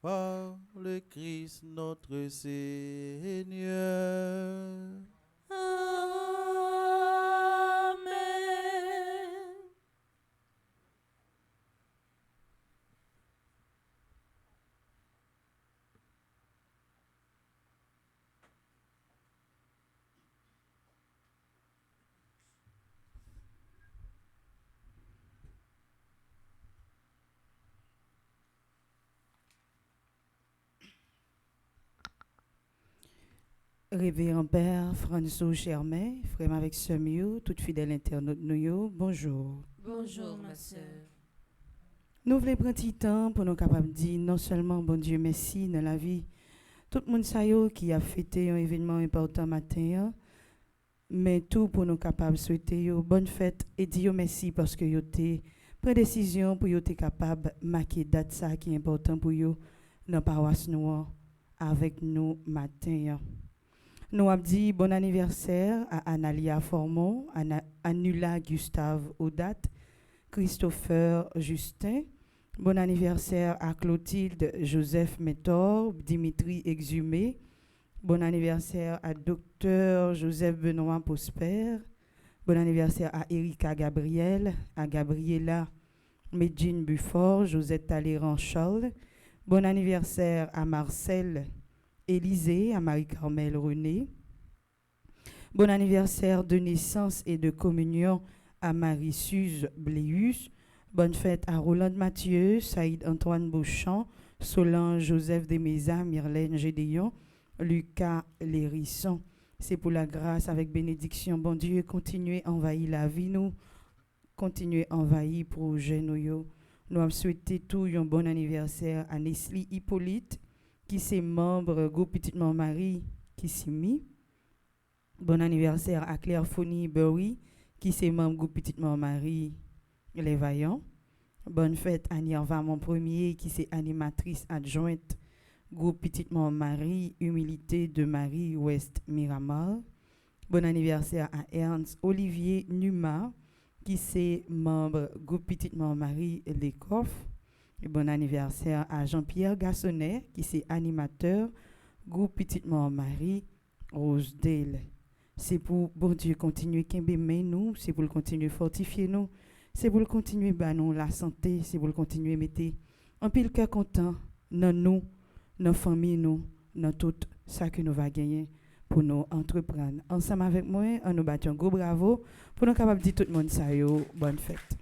[SPEAKER 4] par le Christ notre Seigneur.
[SPEAKER 2] Amen.
[SPEAKER 1] Révérend Père François Germain, frère avec Semiou, toute fidèle internaute nous, bonjour.
[SPEAKER 3] Bonjour, ma sœur.
[SPEAKER 1] Nous voulons prendre un temps pour nous capables de dire non seulement bon Dieu merci dans la vie, tout le monde sayo qui a fêté un événement important matin, mais tout pour nous capables de souhaiter yo bonne fête et dire merci parce que yo té pris décision pour yo té capable marquer date ça qui est important pour yo dans paroisse nous avec nous matin. Nous avons dit bon anniversaire à Analia Formon, Anula Gustave Audat, Christopher Justin. Bon anniversaire à Clotilde Joseph Métor, Dimitri Exhumé. Bon anniversaire à Dr Joseph Benoît Prosper. Bon anniversaire à Erika Gabriel, à Gabriela Medjine Buffort, Josette Talleyrand Charles. Bon anniversaire à Marcel Élisée, à Marie-Carmel René. Bon anniversaire de naissance et de communion à Marie-Suze Bléus. Bonne fête à Roland Mathieu, Saïd Antoine Beauchamp, Solange Joseph Desmaisons, Myrlène Gédéon, Lucas Lérisson. C'est pour la grâce avec bénédiction. Bon Dieu, continuez à envahir la vie nous, continuez à envahir projet nous. Nous avons souhaité tout un bon anniversaire à Nesli Hippolyte, qui c'est membre groupe Petite Mort Marie, qui s'y mis. Bon anniversaire à Claire Fony Burry, qui c'est membre groupe Petite Mort Marie, les Vaillants. Bonne fête à Nirva mon premier, qui c'est animatrice adjointe groupe Petite Mort Marie, Humilité de Marie Ouest Miramar. Bon anniversaire à Ernst Olivier Numa, qui c'est membre groupe Petite Mort Marie Les Coffres. Et bon anniversaire à Jean-Pierre Gassonnet, qui c'est animateur groupe Petite Mort Marie Rosedale. C'est pour bon Dieu continuer qu'aimer nous, c'est pour le continuer fortifier nous, c'est pour le continuer bah nous la santé, c'est pour le continuer mettre un pile cœur content dans nous, dans famille nous, dans tout ça que nous va gagner pour nous entreprendre. Ensemble avec moi, on nous bat un gros bravo pour nous capables de dire tout le monde ça yo, bonne fête.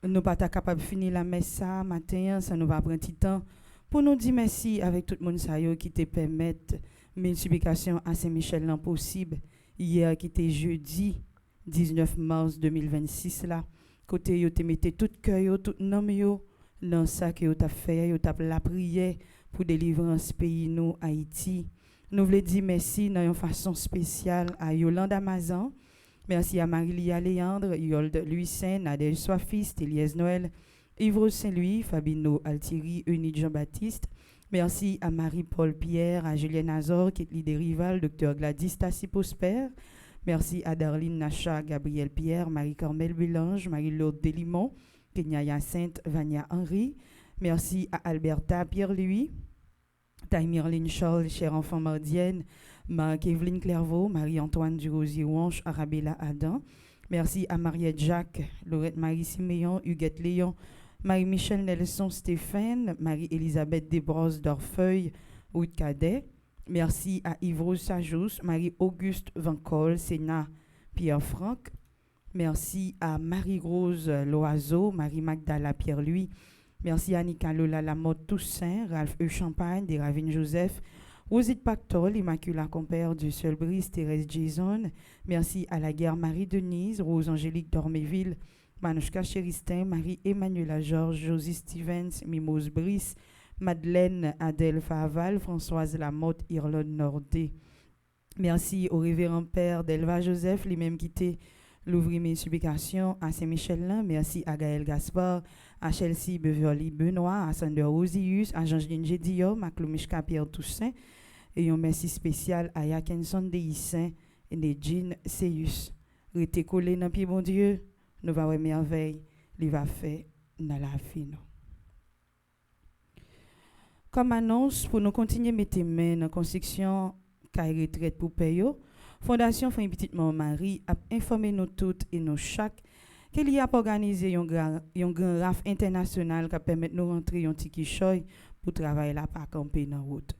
[SPEAKER 1] Nous pas capable de finir la messe ça matin, ça nous va prendre un petit temps pour nous dire merci avec tout le monde ça yo qui te permettre multiplication à Saint-Michel non possible hier qui était jeudi 19 mars 2026 là côté yo te mettez tout cœur yo tout nom yo dans ça que yo t'a fait yo t'a la prière pour délivrance pays nous Haïti. Nous voulons dire merci dans une façon spéciale à Yolande Amazon. Merci à Marie-Lia Léandre, Yolde Louis-Saint, Nadège Soifis, Téliès Noël, Yves Saint-Louis, Fabino Altieri, Eunice Jean-Baptiste. Merci à Marie-Paul Pierre, à Julienne Azor, qui est l'idée rivale, Dr Gladys Tassi Prosper. Merci à Darlene Nacha, Gabriel Pierre, Marie-Carmel Bélange, Marie-Laure Delimont, Kenya Hyacinthe, Vania Henry. Merci à Alberta Pierre-Louis, Taïmirline Charles, chère enfant mardienne, Marc-Evelyne Clairvaux, Marie-Antoine Durosier-Wanche, Arabella Adam. Merci à Mariette Jacques, Laurette Marie-Siméon, Huguette Léon, Marie-Michel Nelson Stéphane, Marie-Elisabeth Desbrosses d'Orfeuille, Ruth Cadet. Merci à Yves-Rose Sajous, Marie-Auguste Vancol, Sénat Pierre-Franck. Merci à Marie-Rose Loiseau, Marie-Magdala Pierre-Louis. Merci à Annika Lola Lamotte Toussaint, Ralph E. Champagne, Desravines Joseph, Rosite Pactol, Immaculata Compère du Seul Brice, Thérèse Jason. Merci à la guerre Marie-Denise, Rose-Angélique Dorméville, Manouchka Chéristin, Marie-Emmanuela Georges, Josie Stevens, Mimose Brice, Madeleine Adèle Faval, Françoise Lamotte, Irlande Nordé. Merci au révérend père d'Elva Joseph, lui-même qui était l'ouvrier supplication à Saint-Michel. Merci à Gaël Gaspard, à Chelsea Beverly Benoît, à Sander Rosius, à Jean-Jean Gédium, à Cloumishka Pierre Toussaint. Et un merci spécial à Yakenson Deissaint et de Jean Seyus. Restez collés dans pied bon Dieu, nous va voir merveille, il va faire dans la vie. Comme annonce, pour nous continuer à mettre main dans la construction caille retraite pour payer, Fondation Fin Petite Mort Marie a informé nous toutes et nous chaque qu'il y a organisé un grand RAF international qui permet de nous rentrer un petit choy pour travailler là pas camper dans route.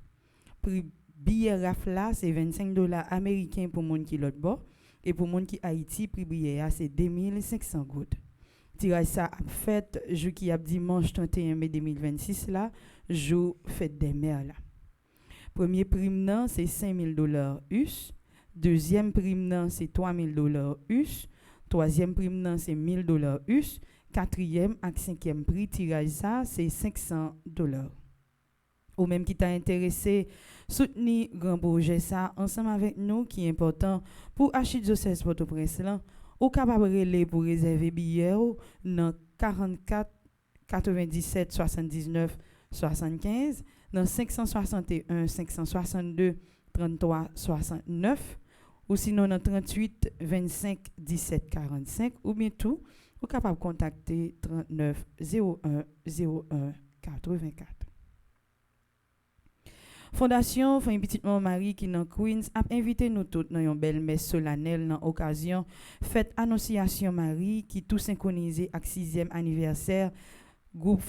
[SPEAKER 1] Prix billet RAF là c'est $25 américains pour monde qui l'autre bord et pour monde qui Haïti prix billet c'est 2500 gouttes. Tirage ça a fait jour qui a dimanche 31 mai 2026 là, jour fête des mères là. Premier prime nan c'est $5000 US, deuxième prime nan c'est $3000 US. Troisième prime nan c'est $1000 US. Quatrième et cinquième prix tirage ça c'est $500. Ou même qui t'a intéressé soutenir grand projet ça ensemble avec nous qui est important pour Archidiocèse Port-au-Prince là, ou capable relais pour réserver billet dans 44 97 79 75 dans 561 562 33 69 ou sinon dans 38 25 17 45 ou bien tout ou capable contacter 39 01 01 84. Fondation Fin Petite Mort Marie qui dans Queens a invité nous toutes dans une belle messe solennelle dans occasion fête Annonciation Marie qui tout synchronisé avec 6e anniversaire groupe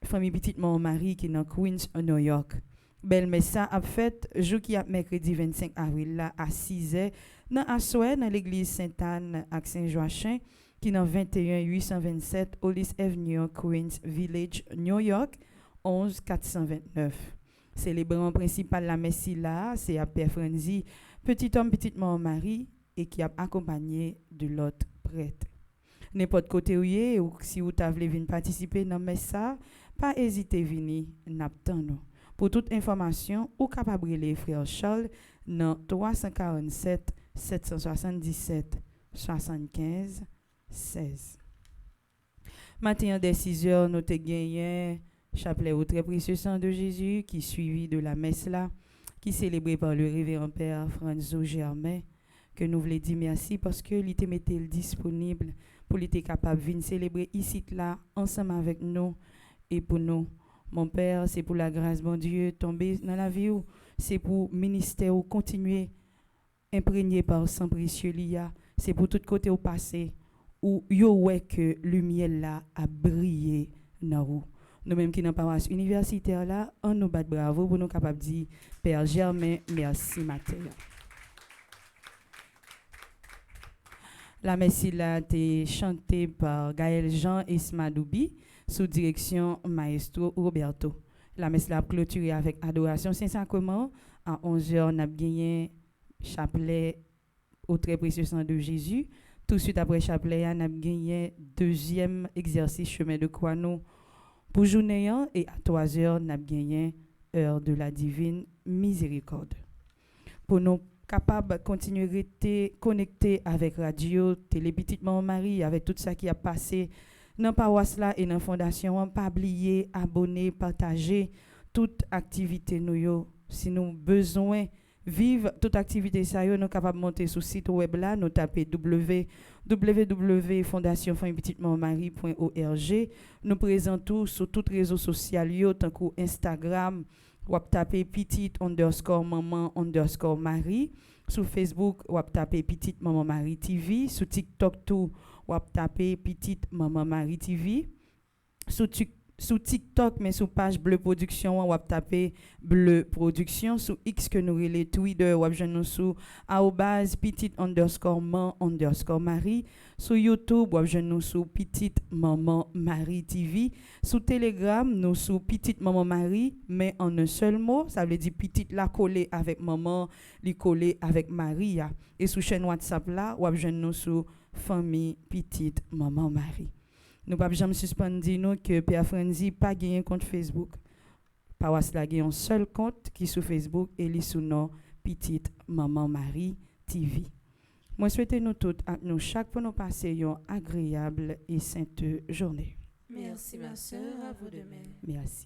[SPEAKER 1] Famille Petite Mort Marie qui dans Queens New York. Belle messe a fait jour qui a mercredi 25 avril là à 6h dans Assoé dans l'église Sainte-Anne à Saint-Joachim qui dans 21 827 Hollis Avenue Queens Village New York 11 429. Célébrant principal la messe là, c'est à Père Franzi, petit homme, petite mort Marie, et qui a accompagné de l'autre prêtre. N'importe côté où y ou si vous voulez venir participer dans la messe, pas hésiter à venir, n'attendons. Pour toute information, ou capable les frères Charles dans 347 777 75 16. Matin dès 6h, nous te gagnons chapelet au très précieux sang de Jésus qui suivi de la messe là, qui célébré par le révérend père Franzo Germain, que nous voulons dire merci parce que il était mettait disponible pour être capable de venir célébrer ici là ensemble avec nous et pour nous. Mon père, c'est pour la grâce bon Dieu tomber dans la vie ou c'est pour ministère ou continuer imprégné par sang précieux l'IA, c'est pour tout côté au passé ou yo ouais que lumière là a brillé dans vous. Nous-mêmes qui dans paroisse universitaire là, on nous bat bravo pour nous capable dire Père Germain, merci matin. La messe là a été chantée par Gaël Jean et Smadoubi sous direction Maestro Roberto. La messe là a clôturé avec adoration Saint-Sacrement. À 11h, on a gagné chapelet au très précieux sang de Jésus. Tout de suite après chapelet, on a gagné deuxième exercice chemin de croix nous pour journée. Et à 3h, on a gagné heure de la divine miséricorde. Pour nous capables de continuer à rester connectés avec radio, télé Petite Maman Marie, avec tout ça qui a passé dans la paroisse là et dans la fondation, pas oublier, abonner, partager toute activité nous yo. Si nous besoin vivre toute activité ça yo, nous capable monter sur site web là, nous taper www.fondation-petite-maman-marie.org. Nous présentons sur tous les réseaux sociaux yo, tant que Instagram, ou taper petite_maman_marie. Sur Facebook, ou taper petite maman Marie TV. Sur TikTok tout, ou taper petite maman Marie TV. Sur TikTok, mais sur page Bleu Production, ou taper Bleu Production. Sur X que nous relais Twitter, ou nous sur @petite_maman_marie. Sur YouTube, ou nous sur petite maman Marie TV. Sur Telegram, nous sur petite maman Marie, mais en un seul mot, ça veut dire petite la coller avec maman, li coller avec Maria. Et sur chaîne WhatsApp là, ou nous sur famille petite maman Marie. Nous pas jamais suspendre nous que Père Frenzy pas gagné compte Facebook. Paroisse la gagne un seul compte qui sur Facebook et li sous nom petite maman Marie TV. Moi souhaite nous toutes à nous chaque pour nous passer une agréable et sainte journée.
[SPEAKER 3] Merci ma sœur, à vous de même.
[SPEAKER 1] Merci.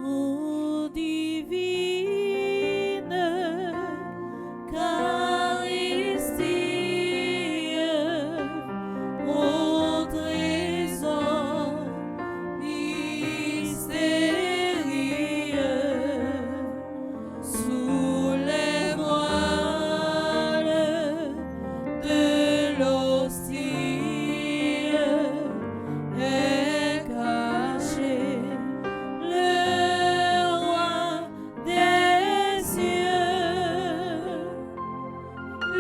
[SPEAKER 2] ô divine Eucharistie, ô trésor mystérieux, sous les voiles de l'hostie est caché le roi des cieux.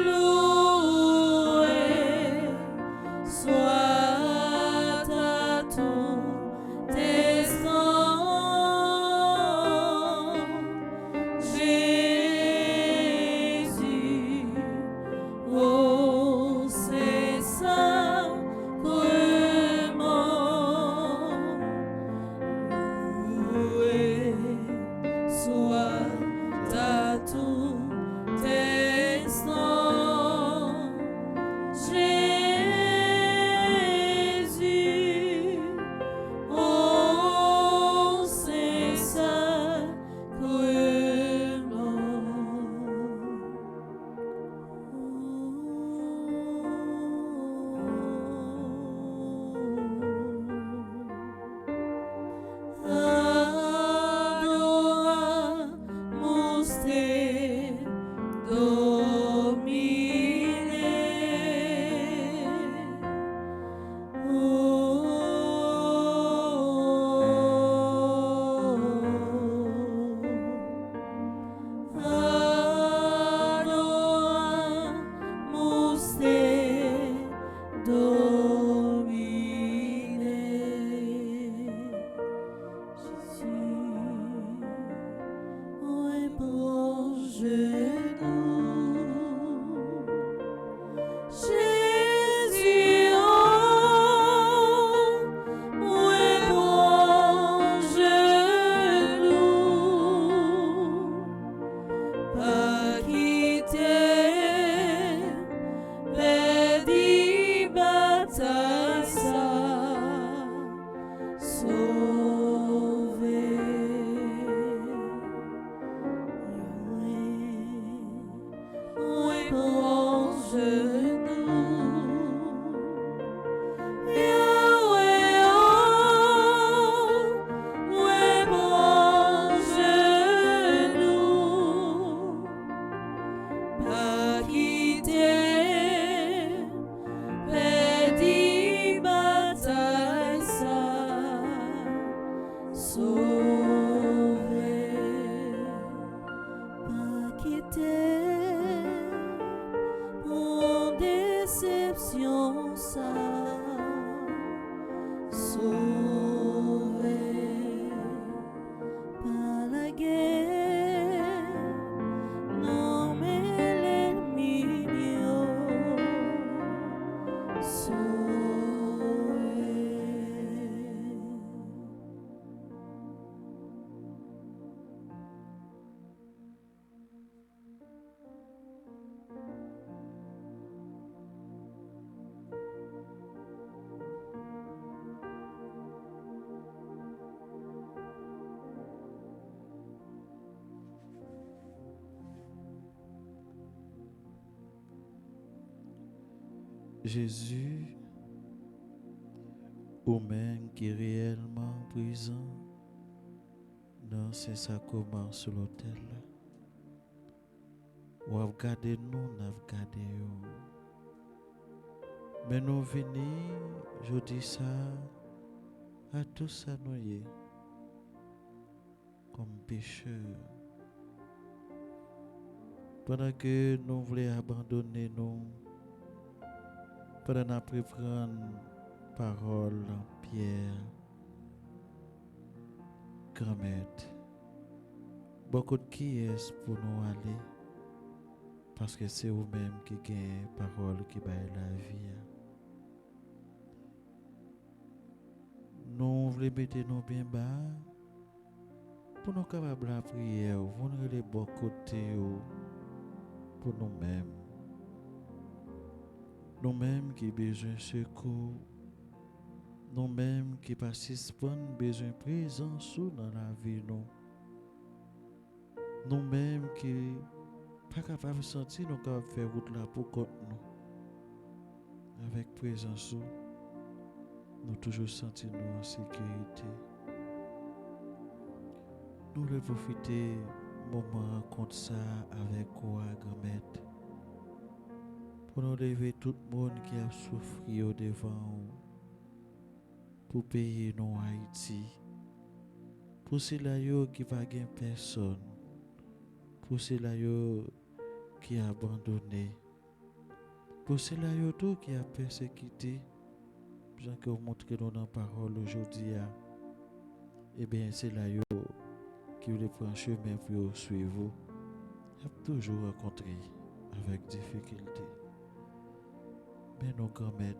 [SPEAKER 2] Loué soit à tout instant Jésus, oh c'est sacrement. Loué soit à tout instant Jésus, oh c'est Adoramus te Domine. Adoramus te Domine. Jésus, ouais, bon genou. Jésus, oh, ouais, bon genou. Pas quitter, pédi bataille ça, sauver. Oui, bon genou. Yahweh, oh, oui, bon genou. Pas quitter, pédi bataille ça, sauver. Pas quitter, mon déception ça, sauver. Pas la guerre, non mais l'ennemi mio, sauver.
[SPEAKER 4] Jésus, ou même qui est réellement présent dans ces sacrements sur l'autel, ou a regardé nous, n'a regardé eux. Mais nous venons, je dis ça, à tous ça nous y est, comme pécheurs. Pendant que nous voulons abandonner nous, pendant qu'on a pris prendre parole, Pierre, grand-mère, beaucoup de qui est pour nous aller, parce que c'est vous-même qui gagnez parole qui baille la vie. Nous voulons mettre nous bien bas pour nous capables de prier, vous nous les bons côtés pour nous-mêmes. Nous-mêmes qui besoin de secours Nous-mêmes qui participons besoin de présence dans la vie, nous-mêmes qui pas capable de sentir nous capables faire route là pour contre nous. Avec présence, nous toujours sentir nous en sécurité. Nous voulons profiter moment rencontre ça avec quoi grand-mère pour nous lever tout le monde qui a souffert devant pour payer nos Haïti, pour ceux-là qui pas gain personne, pour ceux-là qui a abandonné, pour ceux-là qui a persécuté, bien que vous montrez dans la parole aujourd'hui, eh bien c'est là qui voulait prendre chemin pour suivre, il a toujours rencontré avec difficulté. Mais nos grands-mères,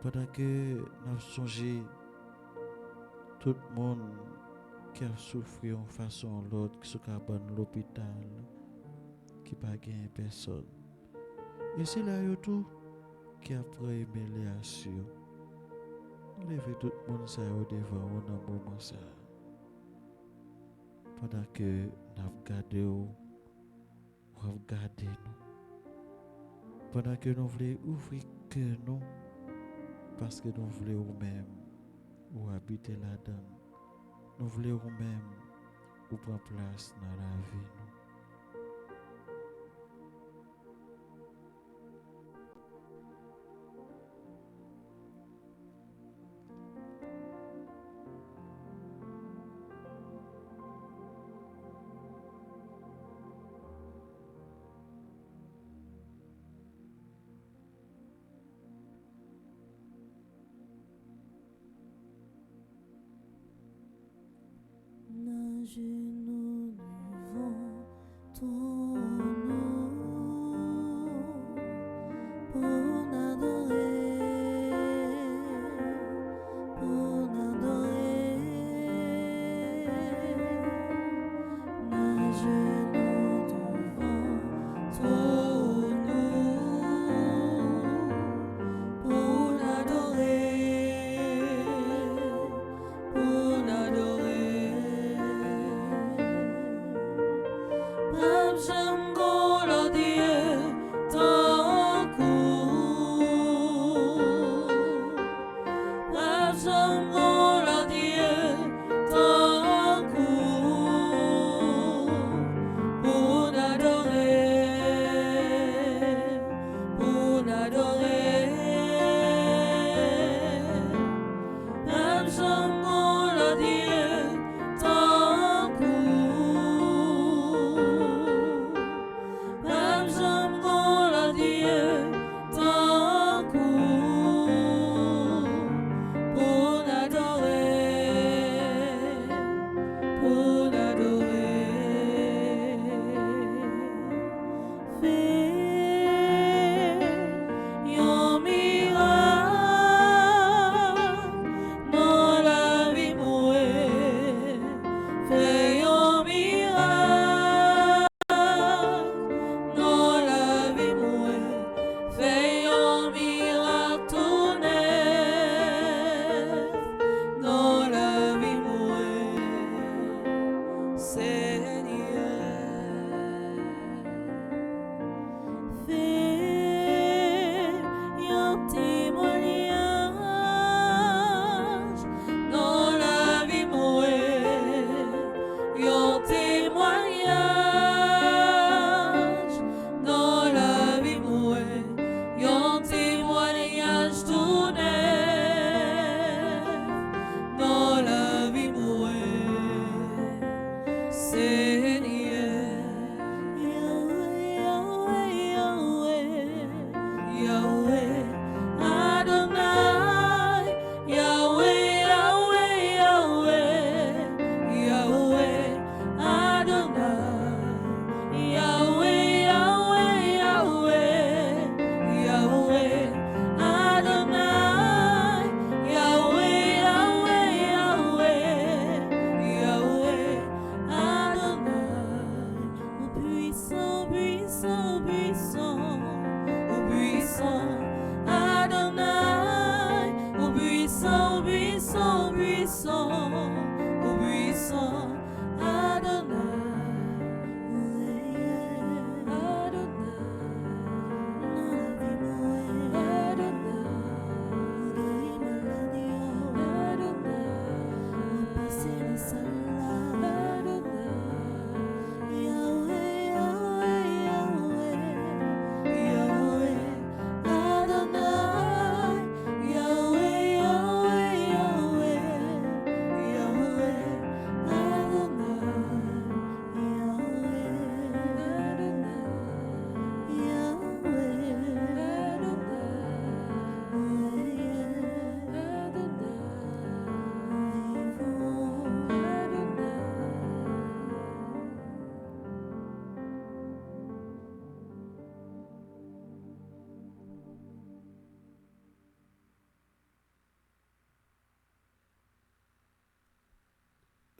[SPEAKER 4] pendant que nous songeons tout le monde qui a souffert en façon ou l'autre, qui sont à l'hôpital, qui n'a pas gagné personne. Et c'est là tout qui a pris humiliation. Nous levons tout le monde ça devant nous dans le moment ça. Pendant que nous regardons, nous regardons nous. Pendant que nous voulons ouvrir que nous, parce que nous voulons nous-mêmes ou habiter là-dedans. Nous voulons nous-mêmes ou prendre place dans la vie.
[SPEAKER 2] Genoux devant ton nom pour n'adorer, pour n'adorer. Nos genoux devant ton nom pour n'adorer, pour n'adorer.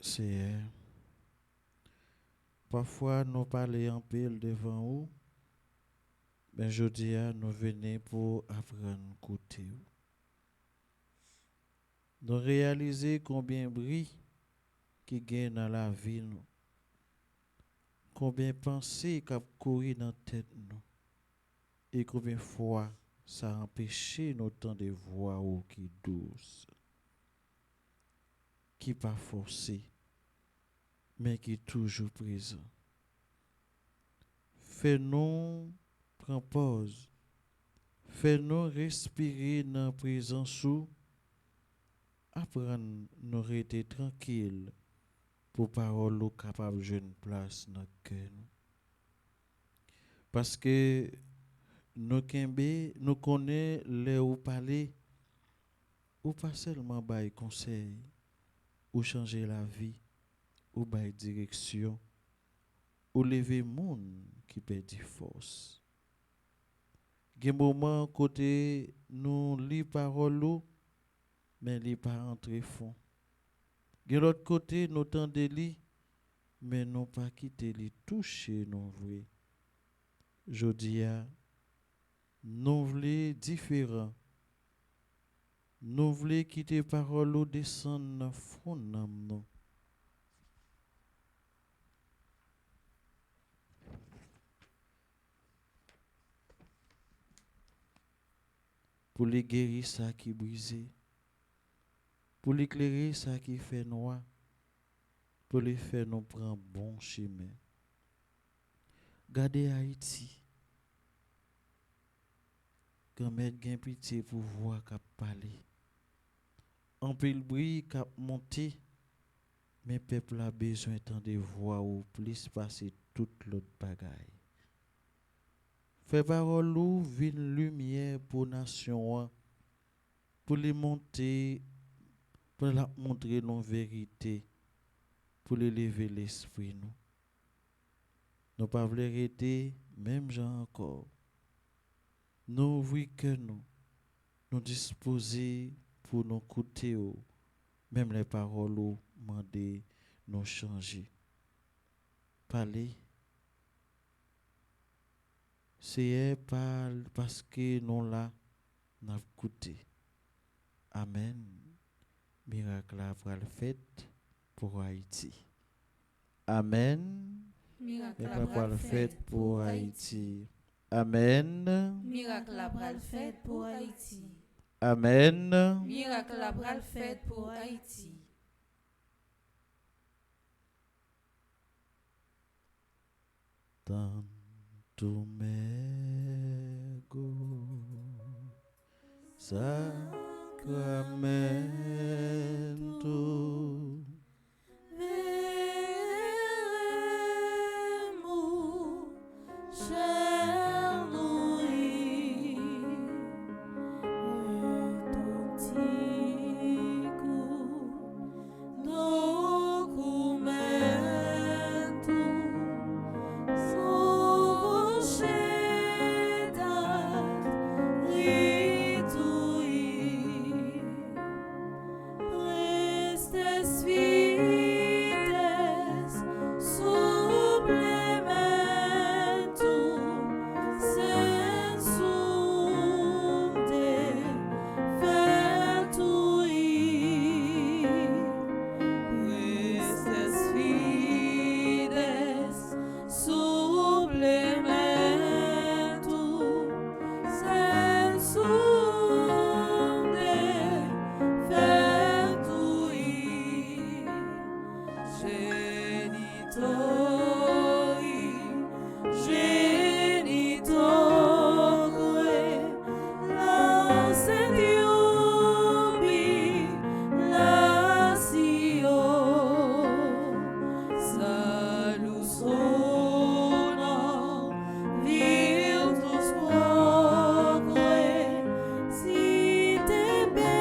[SPEAKER 4] C'est parfois nous parler en pile devant vous, mais je dis à nous venir pour apprendre à côté. Nous réaliser combien brille qui gagne dans la vie nous, combien pensées qui couru dans la tête nous, et combien fois ça a empêché nos temps de voix qui douce, qui pas forcé, mais qui est toujours présent. Fais-nous prendre pause, fais-nous respirer dans la présence sous, apprendre nous rester tranquille pour parole capable de jouer une place dans le cœur. Parce que nous connaissons les où parler, ou pas seulement bail conseil, ou changer la vie, ou bail direction, ou lever monde qui perd force. Il y a des moments côté nous lit parole, mais li pas entrer fond. Il y a l'autre côté nous tendez li, mais non pas quitter li toucher non vrai. Jodi a nous voulons différent. Nous voulons quitter parole ou descendre dans fond nous. Pour les guérir ça qui brisé, pour l'éclairer ça qui fait noir, pour les faire nous prendre bon chemin. Gardez Haïti. Quand mettre gain pitié pour voir qu'a parler. En pile bruit qu'a monter, mais peuple a besoin tant de voix ou plus passer toute l'autre bagaille. Fait parole ou vine lumière pour nation, pour les monter, pour la montrer nos vérités, pour les lever l'esprit nous. Nous pas voulons arrêter même gens encore. Nous oui que nous disposer pour nous écouter, même les paroles ou demander nous changer. Parler. C'est parce que nous là, nous avons écouté. Amen. Miracle après le fait pour Haïti. Amen.
[SPEAKER 3] Miracle
[SPEAKER 4] après le fait pour Haïti. Amen.
[SPEAKER 3] Miracle après le fait pour Haïti.
[SPEAKER 4] Amen.
[SPEAKER 3] Miracle après le fait pour Haïti.
[SPEAKER 4] Tanto mego sacramento
[SPEAKER 2] Veremos, cher Louis, contigo, documento, sociedade, litui, prestes fides, supplemento, sensum defectui, prestes fides, supplemento, sensum defectui, genitori, lancetiubi, latio, salus honor, virtus quoque, site benedictio,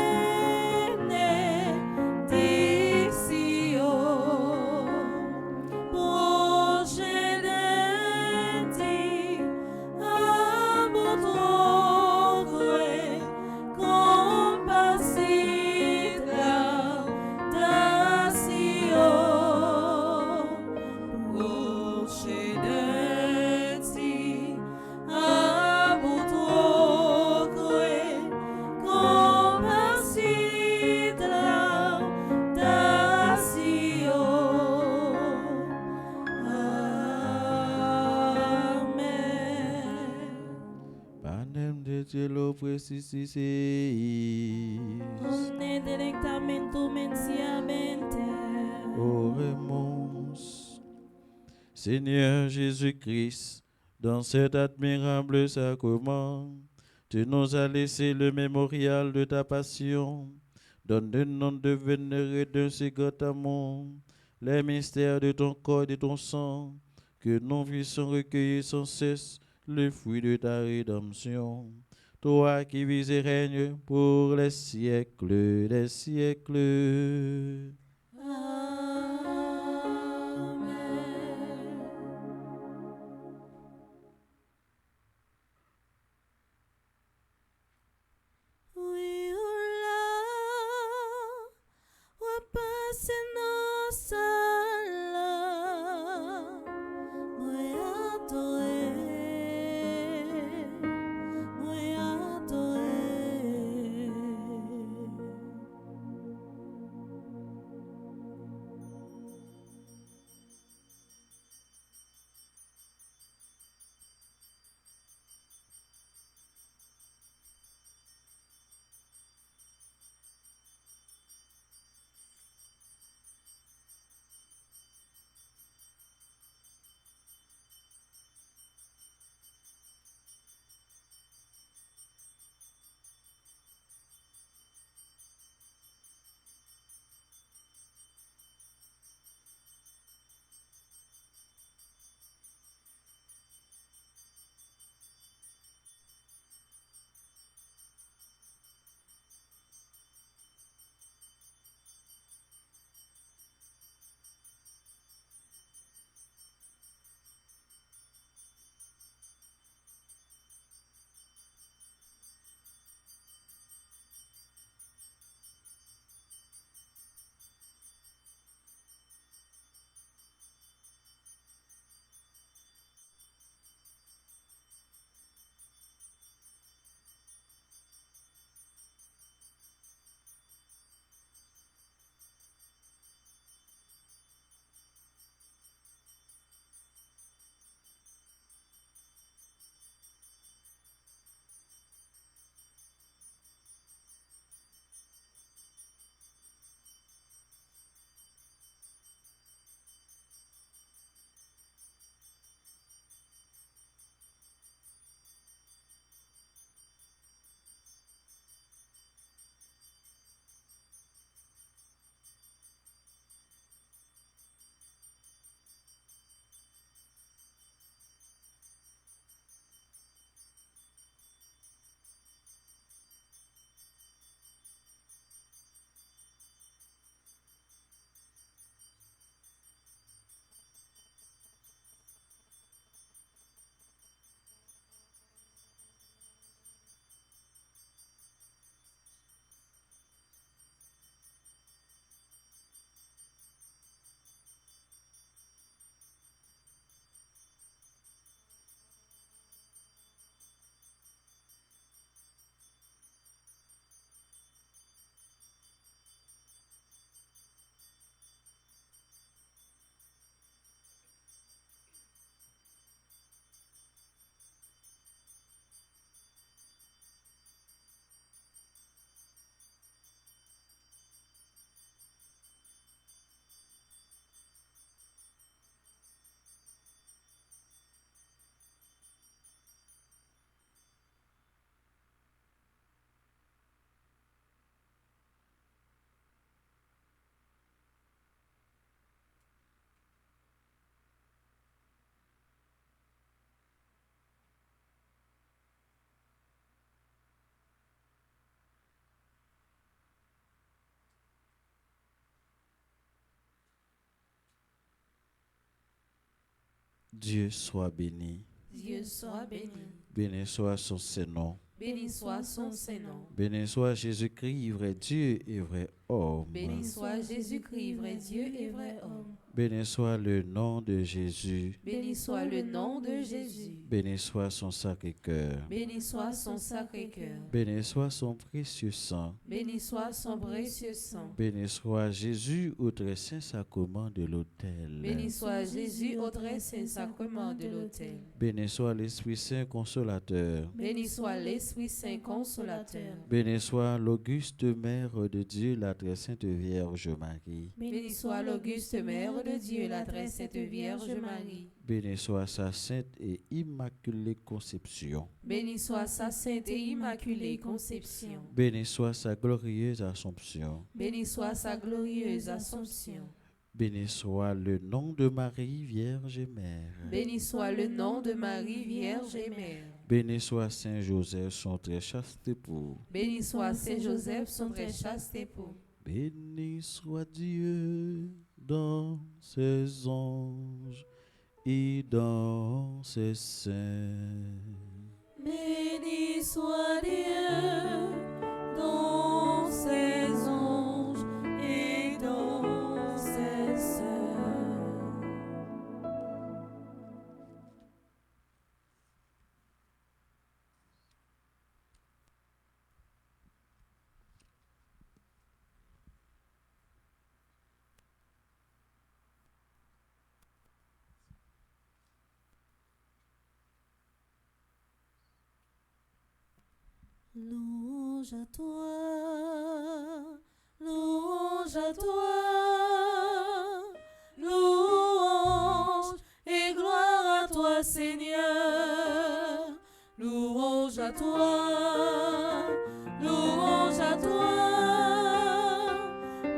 [SPEAKER 4] cielo precistis.
[SPEAKER 2] Omne delectamentum mensiamente.
[SPEAKER 4] Oremos. Seigneur Jésus-Christ, dans cet admirable sacrement, tu nous as laissé le mémorial de ta passion. Donne-nous de vénérer d'un si grand amour les mystères de ton corps et de ton sang, que nous puissions recueillir sans cesse le fruit de ta rédemption. Toi qui vis et règnes pour les siècles des siècles. Dieu soit béni.
[SPEAKER 3] Dieu soit béni.
[SPEAKER 4] Béni soit son Saint-Nom.
[SPEAKER 3] Béni soit son Saint-Nom.
[SPEAKER 4] Béni soit Jésus-Christ, vrai Dieu et vrai homme.
[SPEAKER 3] Béni soit Jésus-Christ, vrai Dieu et vrai homme.
[SPEAKER 4] Béni soit le nom de Jésus.
[SPEAKER 3] Béni soit le nom de Jésus.
[SPEAKER 4] Béni soit son Sacré-Cœur.
[SPEAKER 3] Béni soit son Sacré-Cœur.
[SPEAKER 4] Béni soit son précieux sang.
[SPEAKER 3] Béni soit son précieux sang.
[SPEAKER 4] Béni soit Jésus au très saint sacrement de l'autel.
[SPEAKER 3] Béni soit Jésus au très saint sacrement de l'autel.
[SPEAKER 4] Béni soit l'Esprit Saint consolateur.
[SPEAKER 3] Béni soit l'Esprit Saint consolateur.
[SPEAKER 4] Béni soit l'auguste Mère de Dieu, la très sainte Vierge Marie.
[SPEAKER 3] Béni soit l'auguste Mère de Dieu, la très sainte Vierge Marie.
[SPEAKER 4] Béni soit sa sainte et immaculée conception.
[SPEAKER 3] Béni soit sa sainte et immaculée conception.
[SPEAKER 4] Béni soit sa glorieuse Assomption.
[SPEAKER 3] Béni soit sa glorieuse Assomption.
[SPEAKER 4] Béni soit le nom de Marie, Vierge et Mère.
[SPEAKER 3] Béni soit le nom de Marie, Vierge et Mère.
[SPEAKER 4] Béni soit Saint Joseph, son très chaste époux.
[SPEAKER 3] Béni soit Saint Joseph, son très chaste époux.
[SPEAKER 4] Béni soit Dieu dans ses anges et dans ses saints.
[SPEAKER 2] Béni soit Dieu dans ses anges et dans ses saints. Louange à toi, louange à toi, louange et gloire à toi Seigneur, louange à toi, louange à toi,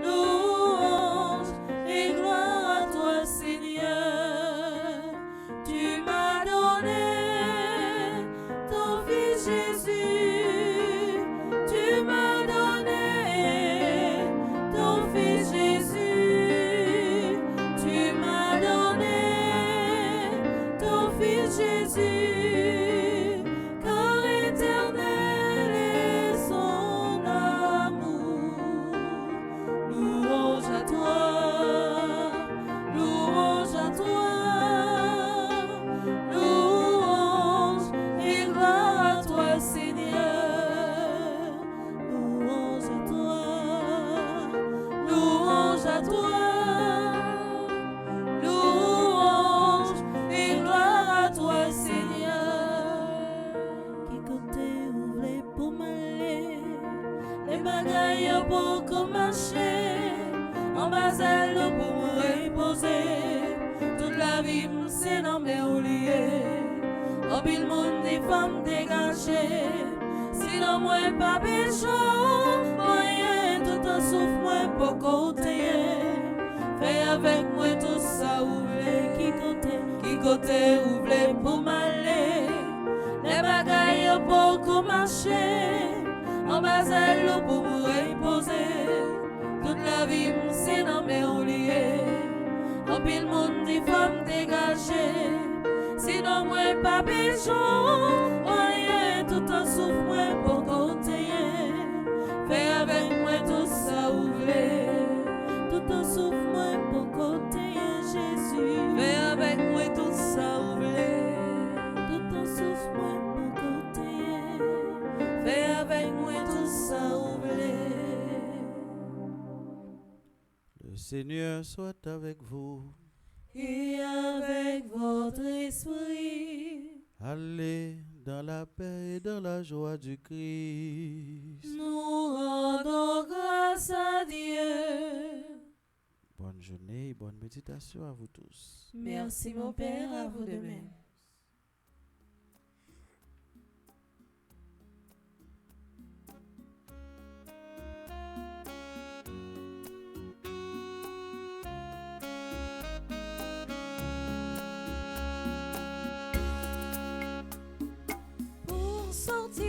[SPEAKER 2] louange et gloire à toi Seigneur, tu m'as donné ton Fils Jésus. Tu m'as donné ton Fils Jésus. Tu m'as donné ton Fils Jésus. Car éternel est son amour. Louange à toi, louange à toi, louange et gloire à toi Seigneur. Louange à toi, louange à toi, louange et gloire à toi Seigneur. Qui côté ouvre pour m'aller, les bagailles pour commencer, en bas elle pour me reposer, toute la vie c'est dans mes oubliés, en pile monde des femmes dégagées. Sinon moi pas péchon, moyen tout en souffre moi pour côté. Fais avec moi tout ça ouvre qui côté ouvre pour m'aller. Les bagailles pour qu'on marcher, en bas elle pour me reposer. Toute la vie c'est dans mes oubliés, en pile monde des femmes dégagées. Sinon moi pas péchon, moyen tout en souffre moi pour côté. Fais avec moi tout ça ouvre, tout en souffre moi pour côté Jésus. Fais avec moi tout ça ouvre, tout en souffre moi pour côté. Fais avec moi tout ça ouvre.
[SPEAKER 4] Le Seigneur soit avec vous.
[SPEAKER 2] Et avec votre esprit,
[SPEAKER 4] Allez dans la paix et dans la joie du Christ.
[SPEAKER 2] nous rendons grâce à Dieu.
[SPEAKER 4] Bonne journée et bonne méditation à vous tous.
[SPEAKER 2] Merci mon Père, à vous de même. Pour sortir